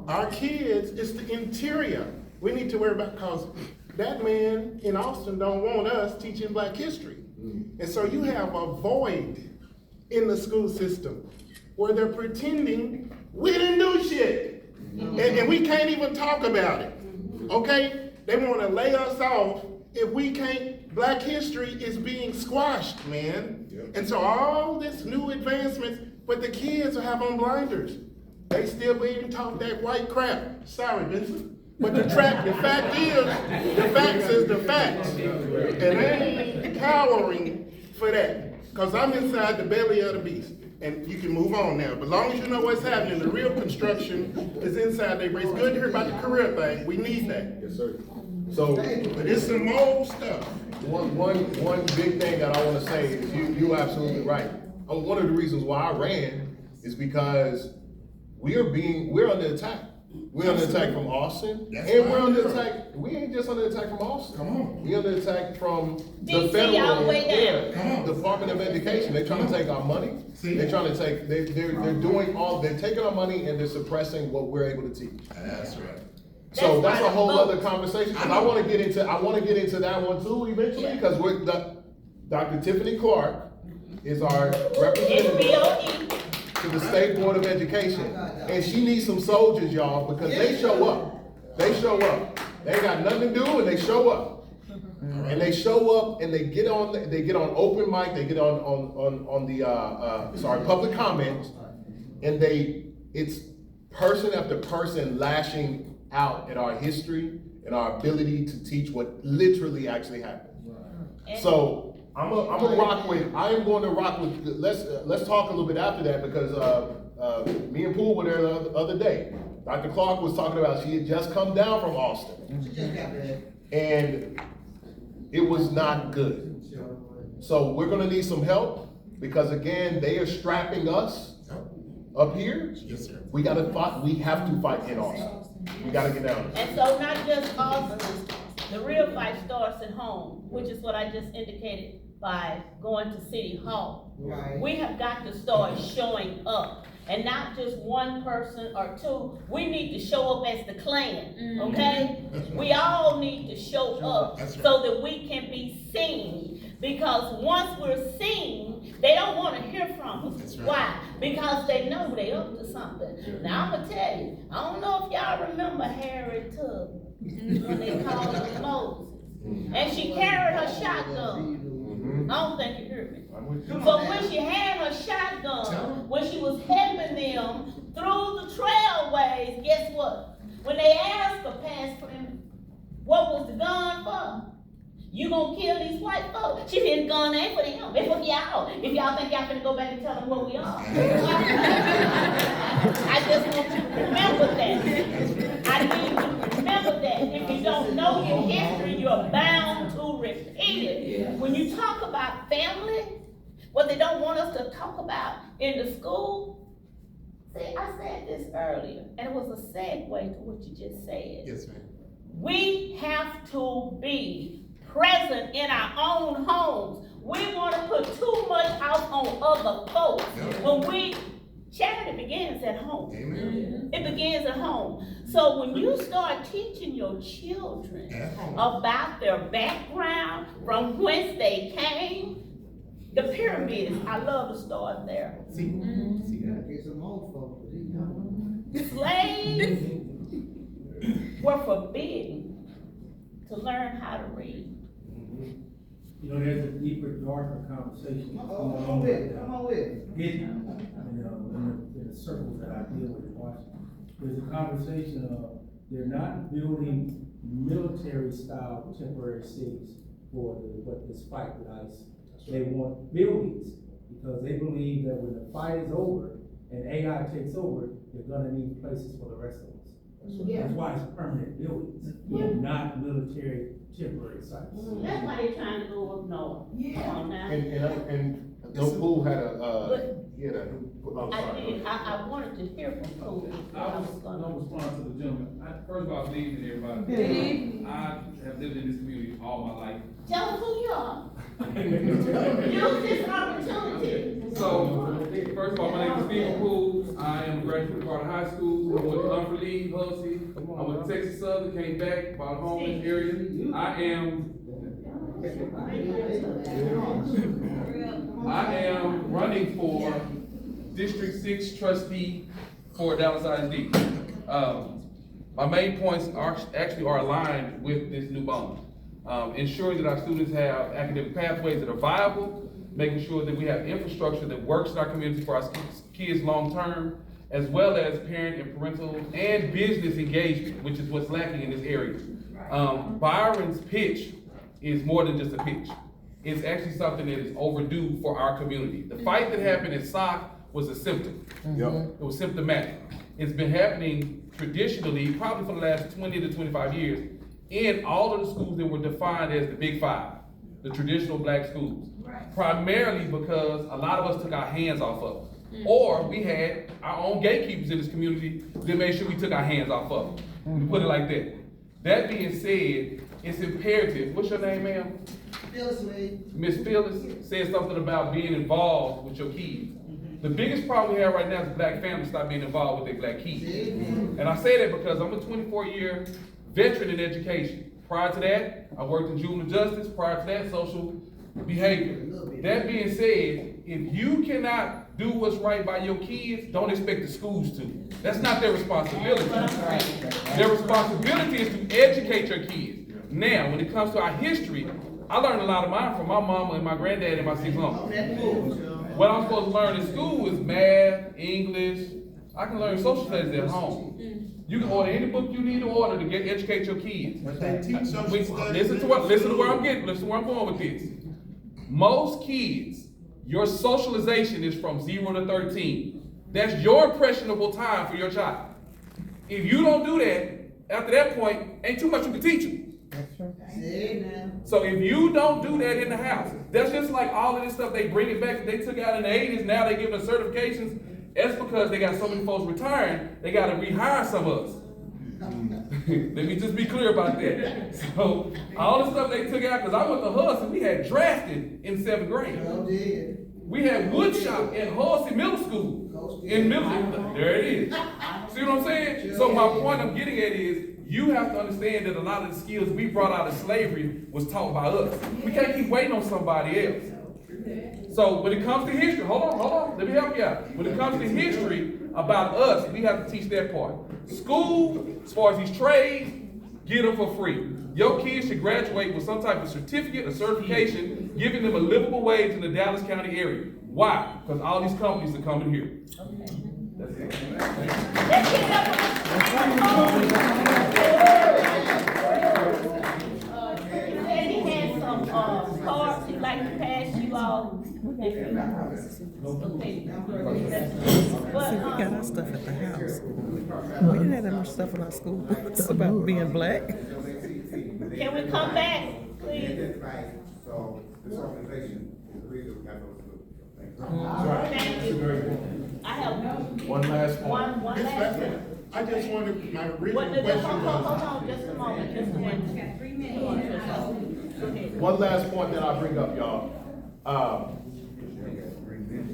Our kids, it's the interior we need to worry about, because that man in Austin don't want us teaching Black history. And so you have a void in the school system where they're pretending we didn't do shit. And we can't even talk about it, okay? They wanna lay us off if we can't. Black history is being squashed, man. And so all this new advancements, but the kids will have on blinders. They still being taught that white crap. Sorry, Vincent. But the facts is the facts. And I ain't cowering for that. Cause I'm inside the belly of the beast. And you can move on now. But as long as you know what's happening, the real construction is inside there. But it's good to hear about the career thing. We need that. Yes, sir. So, But it's some old stuff. one big thing that I want to say is you're absolutely right. One of the reasons why I ran is because we're under attack. We're under attack from Austin, and we're under attack. We ain't just under attack from Austin. Come on. We're under attack from the DC all federal the way down. Department of Education. They're trying to take our money. They're trying to take. They're doing all. They're taking our money and they're suppressing what we're able to teach. That's right. So that's a whole Vote. other conversation. And I want to get into that one too eventually, because Dr. Tiffany Clark is our representative SBOE. to the State Board of Education, and she needs some soldiers, y'all, because they show up. They show up. They ain't got nothing to do, and they show up. And they show up, and they get on open mic. They get on the public comments, and it's person after person lashing out at our history and our ability to teach what literally actually happened. So I'm a rock with, I am going to rock with, let's talk a little bit after that, because, me and Poole were there the other day. Dr. Clark was talking about, she had just come down from Austin. She just got there. And it was not good. So we're gonna need some help, because again, they are strapping us up here. Yes, sir. We have to fight in Austin. We gotta get down. And so not just Austin, the real fight starts at home, which is what I just indicated by going to City Hall. Right. We have got to start showing up, and not just one person or two. We need to show up as the Klan, okay? We all need to show up so that we can be seen. Because once we're seen, they don't want to hear from us. Why? Because they know they up to something. Now I'm gonna tell you, I don't know if y'all remember Harriet Tubman when they called her Moses, and she carried her shotgun. I don't think you heard me. So when she had her shotgun, when she was helping them through the trailways, guess what? When they asked her, Pastor, what was the gun for? You gonna kill these white folks? She said the gun ain't for them, it's for y'all. If y'all think y'all finna go back and tell them what we are. I just want you to remember that. I need you to remember that. If you don't know your history, you're bound to repeat it. When you talk about family, what they don't want us to talk about in the school, see, I said this earlier, and it was a segue to what you just said. Yes, ma'am. We have to be present in our own homes. We want to put too much out on other folks. When charity begins at home. Amen. It begins at home. So when you start teaching your children about their background, from whence they came, the pyramids, I love to start there. Get some old folks. Slaves were forbidden to learn how to read. You know, there's a deeper, darker conversation. Come on with it, come on with it. Hidden, in the circles that I deal with in Washington. There's a conversation of, they're not building military-style temporary cities for this fight with ICE. They want buildings, because they believe that when the fight is over and AI takes over, they're gonna need places for the rest of us. That's why it's permanent buildings, not military temporary sites. That's why they're trying to go up north. Come on now. And no Poole had I wanted to hear from Poole. I was gonna respond to the gentleman. First of all, good evening, everybody. I have lived in this community all my life. Tell them who you are. Use this opportunity. So, first of all, my name is Stephen Poole. I am a graduate of Carter High School. I went to Humphrey Lee, Hussey. I went to Texas Southern, came back, bought a home in this area. I am running for District 6 trustee for Dallas ISD. My main points are aligned with this new bond. Ensuring that our students have academic pathways that are viable, making sure that we have infrastructure that works in our community for our kids long-term, as well as parent and parental and business engagement, which is what's lacking in this area. Byron's pitch is more than just a pitch. It's actually something that is overdue for our community. The fight that happened at SOC was a symptom. It was symptomatic. It's been happening traditionally, probably for the last 20 to 25 years, in all of the schools that were defined as the Big Five, the traditional black schools. Primarily because a lot of us took our hands off of them. Or we had our own gatekeepers in this community that made sure we took our hands off of them. We put it like that. That being said, it's imperative. What's your name, ma'am? Phyllis Lee. Miss Phyllis said something about being involved with your kids. The biggest problem we have right now is black families stop being involved with their black kids. And I say that because I'm a 24-year veteran in education. Prior to that, I worked in juvenile justice. Prior to that, social behavior. That being said, if you cannot do what's right by your kids, don't expect the schools to. That's not their responsibility. Their responsibility is to educate your kids. Now, when it comes to our history, I learned a lot of mine from my mama and my granddad and my 6 uncles. What I'm supposed to learn in school is math, English. I can learn social studies at home. You can order any book you need to order to educate your kids. But they teach social studies. Listen to where I'm going with this. Most kids, your socialization is from 0 to 13. That's your impressionable time for your child. If you don't do that, after that point, ain't too much you can teach them. So if you don't do that in the house, that's just like all of this stuff they bring it back that they took out in the 80s, now they give us certifications. That's because they got so many folks retiring, they gotta rehire some of us. Let me just be clear about that. So all the stuff they took out, because I went to Hudson, we had drafted in 7th grade. We had woodshop at Hudson Middle School. There it is. See what I'm saying? So my point I'm getting at is, you have to understand that a lot of the skills we brought out of slavery was taught by us. We can't keep waiting on somebody else. So when it comes to history, hold on, let me help you out. When it comes to history about us, we have to teach that part. School, as far as these trades, get them for free. Your kids should graduate with some type of certificate or certification, giving them a livable wage in the Dallas County area. Why? Because all these companies are coming here. That's it. He had some cards he'd like to pass you all. See, we got our stuff at the house. We didn't have that much stuff in our school books about being black. Can we come back, please? So this organization is the reason we got those schools. Thank you. I have One last point. one last one. I just wanted, my original Hold question on, was, just a moment, just a minute. One last point that I bring up, y'all.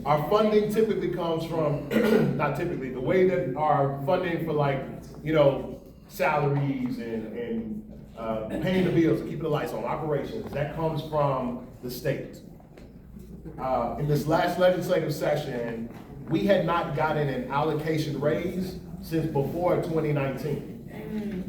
Our funding typically comes from, not typically, the way that our funding for salaries and paying the bills, keeping the lights on, operations, that comes from the state. In this last legislative session, we had not gotten an allocation raise since before 2019.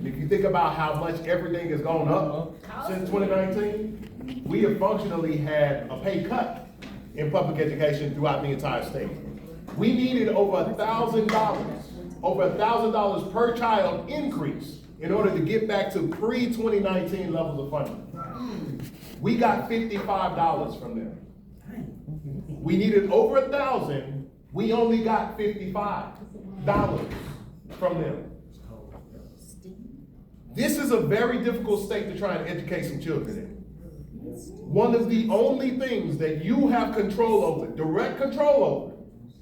If you think about how much everything has gone up since 2019, we have functionally had a pay cut in public education throughout the entire state. We needed over $1,000 per child increase in order to get back to pre-2019 levels of funding. We got $55 from them. We needed over 1,000, we only got $55 from them. This is a very difficult state to try and educate some children in. One of the only things that you have control over, direct control over,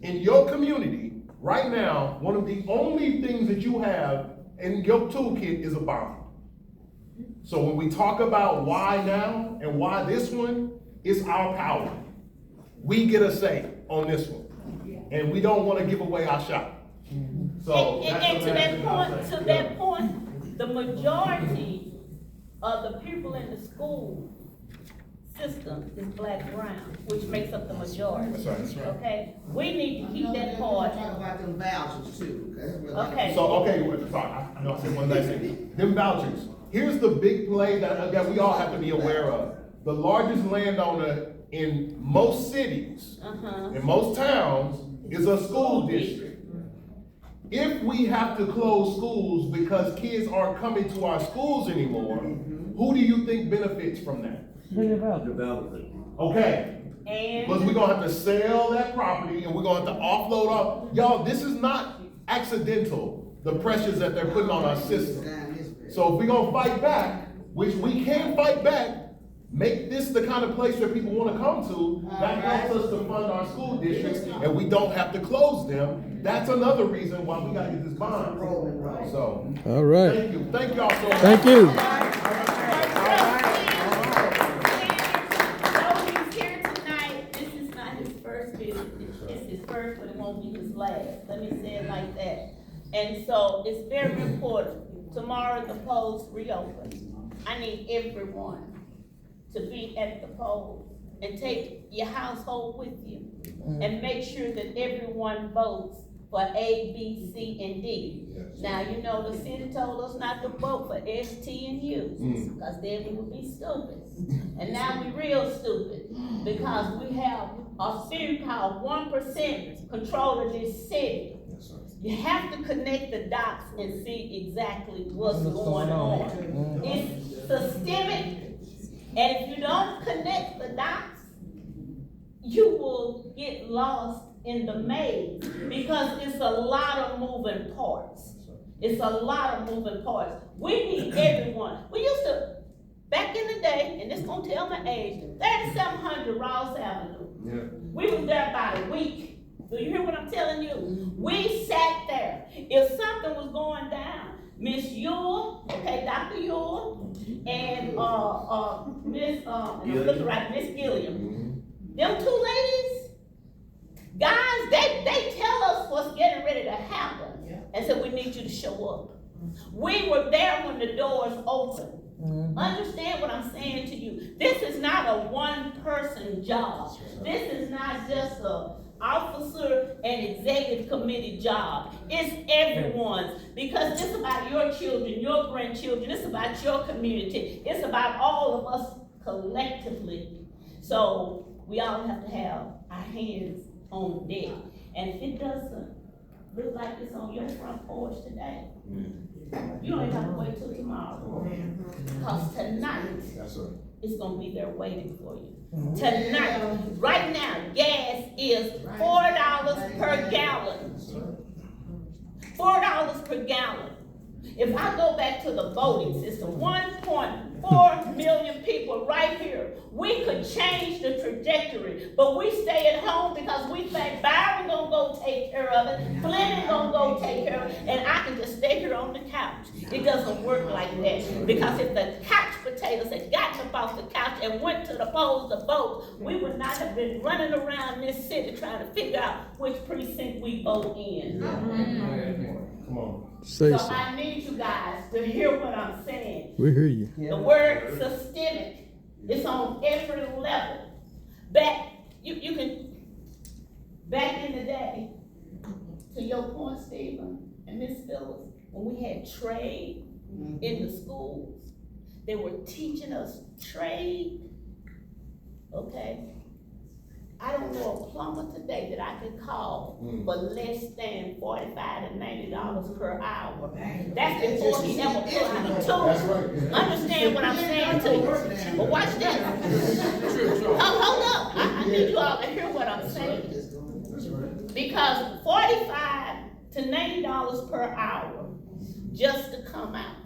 in your community right now, one of the only things that you have in your toolkit is a bond. So when we talk about why now and why this one, it's our power. We get a say on this one, and we don't want to give away our shot. So And to that point, the majority of the people in the school system is black brown, which makes up the majority. That's right, that's right. Okay, we need to keep that part. Talk about them vouchers too, Okay. So, sorry, I know I said one last thing. Them vouchers. Here's the big play that we all have to be aware of. The largest landowner in most cities, in most towns, is a school district. If we have to close schools because kids aren't coming to our schools anymore, who do you think benefits from that? The developer. Okay. Because we're gonna have to sell that property and we're gonna have to offload off. Y'all, this is not accidental, the pressures that they're putting on our system. So if we're gonna fight back, which we can fight back, make this the kind of place where people wanna come to, that helps us to fund our school districts and we don't have to close them. That's another reason why we gotta get this bond. So. All right. Thank you. Thank y'all so much. Thank you. Let me say it like that. And so it's very important. Tomorrow the polls reopen. I need everyone to be at the polls and take your household with you and make sure that everyone votes for A, B, C, and D. Now, you know, the city told us not to vote for S, T, and U, because then we would be stupid. And now we real stupid, because we have a few called 1% control of this city. You have to connect the dots and see exactly what's going on. It's systemic, and if you don't connect the dots, you will get lost in the maze because it's a lot of moving parts. It's a lot of moving parts. We need everyone. We used to, back in the day, and this gonna tell my age, 3700 Ross Avenue. Yeah. We was there about a week. Do you hear what I'm telling you? We sat there. If something was going down, Miss Ewell, okay, Dr. Ewell, and Miss, and I'm looking right, Miss Gilliam. Them two ladies, guys, they tell us what's getting ready to happen. And so we need you to show up. We were there when the doors opened. Understand what I'm saying to you. This is not a one-person job. This is not just a officer and executive committee job. It's everyone's, because it's about your children, your grandchildren, it's about your community, it's about all of us collectively. So we all have to have our hands on deck. And if it doesn't look like it's on your front porch today, you don't even have to wait till tomorrow. Because tonight, it's gonna be there waiting for you. Tonight, right now, gas is $4 per gallon. $4 per gallon. If I go back to the voting system, 1.4 million people right here, we could change the trajectory, but we stay at home because we think Byron gonna go take care of it, Fleming gonna go take care of it, and I can just stay here on the couch. It doesn't work like that, because if the couch potatoes had gotten up off the couch and went to the polls to vote, we would not have been running around this city trying to figure out which precinct we vote in. Come on. So I need you guys to hear what I'm saying. We hear you. The word systemic is on every level. Back in the day, to your point, Stephen and Miss Phillips, when we had trade in the schools, they were teaching us trade. Okay. I don't know a plumber today that I could call for less than $45 to $90 per hour. That's before he ever put out a tool. Understand what I'm saying to you? But watch this. Hold up. I need you all to hear what I'm saying. Because $45 to $90 per hour just to come out.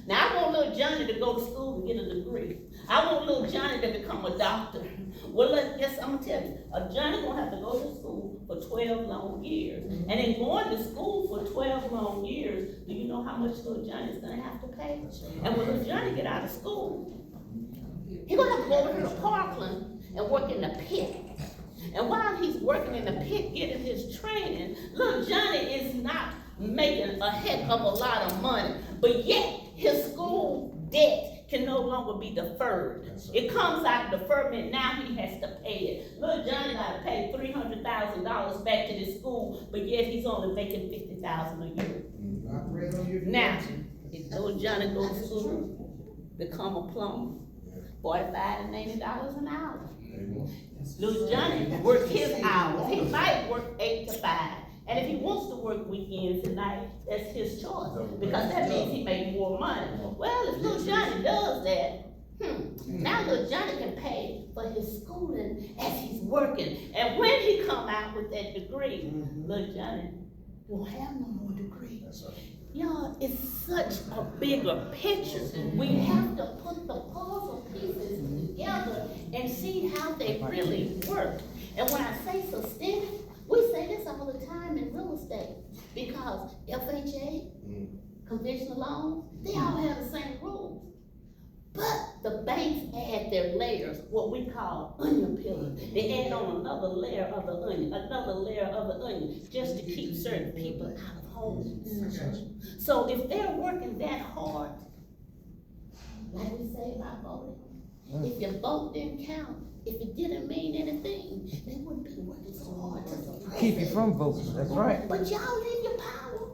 Now I want little Johnny to go to school and get a degree. I want little Johnny to become a doctor. Well, yes, I'm gonna tell you, a Johnny gonna have to go to school for 12 long years. And in going to school for 12 long years, do you know how much little Johnny's gonna have to pay? And when little Johnny get out of school, he's gonna have to go over here to Parkland and work in the pit. And while he's working in the pit, getting his training, little Johnny is not making a heck of a lot of money, but yet his school debt can no longer be deferred. It comes out of deferment, now he has to pay it. Little Johnny gotta pay $300,000 back to this school, but yet he's only making $50,000 a year. Now, if little Johnny goes to school, become a plumber, $45 to $90 an hour. Little Johnny work his hours. He might work 8 to 5. And if he wants to work weekends and nights, that's his choice, because that means he makes more money. Well, if little Johnny does that, now little Johnny can pay for his schooling as he's working. And when he come out with that degree, little Johnny won't have no more degree. Y'all, it's such a bigger picture. We have to put the puzzle pieces together and see how they really work. And when I say systemic, we say this all the time in real estate, because FHA, conventional loans, they all have the same rules. But the banks add their layers, what we call onion peelers. They add on another layer of the onion, another layer of the onion, just to keep certain people out of homes. So if they're working that hard, like we say about voting, if your vote didn't count, if it didn't mean anything, they wouldn't be working so hard to Keep you from voting, that's right. But y'all in your power.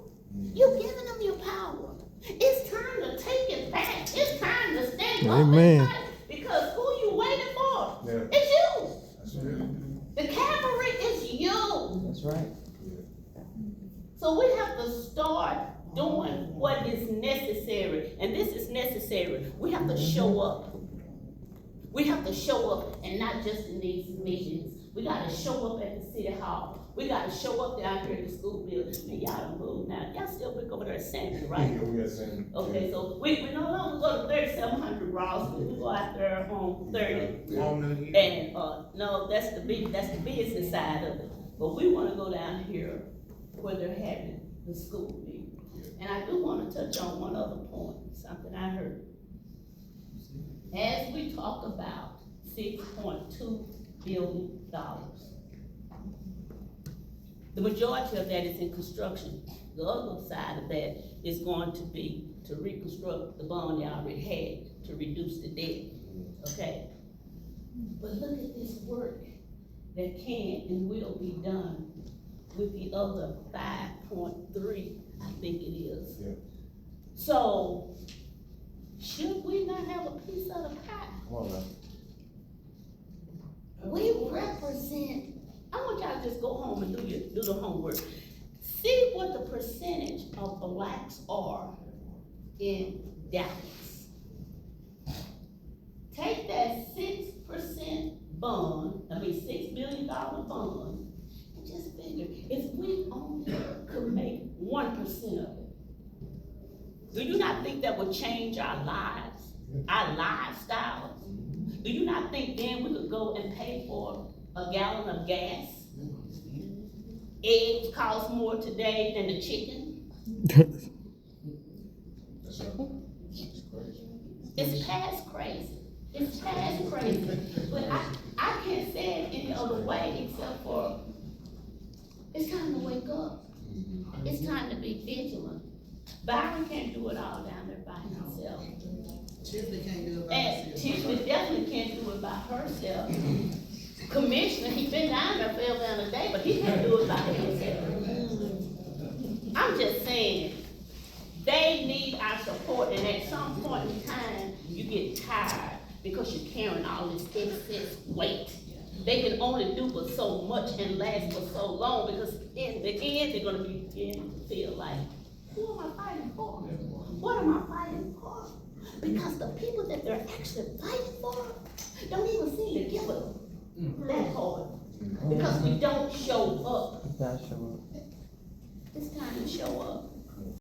You're giving them your power. It's time to take it back. It's time to stand up and fight. Because who you waiting for? It's you. That's right. The cavalry is you. That's right. So we have to start doing what is necessary. And this is necessary. We have to show up. We have to show up, and not just in these meetings. We gotta show up at the city hall. We gotta show up down here at the school building. And y'all done moved now. Y'all still big over there at Sandy, right? Yeah, we got Sandy. Okay, so we no longer go to 3700 Ross, we go out there on 30. And, no, that's the business side of it. But we wanna go down here where they're having the school meeting. And I do wanna touch on one other point, something I heard. As we talk about $6.2 billion, the majority of that is in construction. The other side of that is going to be to reconstruct the bond they already had, to reduce the debt, okay? But look at this work that can and will be done with the other 5.3, I think it is. Yeah. So, should we not have a piece of the pie? Come on now. We represent, I want y'all to just go home and do the homework. See what the percentage of blacks are in Dallas. Take that 6% bond, $6 billion bond, and just figure, if we only could make 1% of it, do you not think that would change our lives, our lifestyles? Do you not think then we could go and pay for a gallon of gas? Eggs cost more today than the chicken. It's past crazy. It's past crazy. But I can't say it any other way except for it's time to wake up. It's time to be vigilant. Byron can't do it all down there by himself. Tiffany can't do it by And herself. Tiffany definitely can't do it by herself. Commissioner, he been down there forever and a day, but he can't do it by himself. I'm just saying, they need our support, and at some point in time, you get tired because you're carrying all this excess weight. They can only do but so much and last for so long, because in the end, they're gonna be beginning to feel like, who am I fighting for? What am I fighting for? Because the people that they're actually fighting for don't even seem to give a that hard. Because we don't show up. Gotta show up. It's time to show up.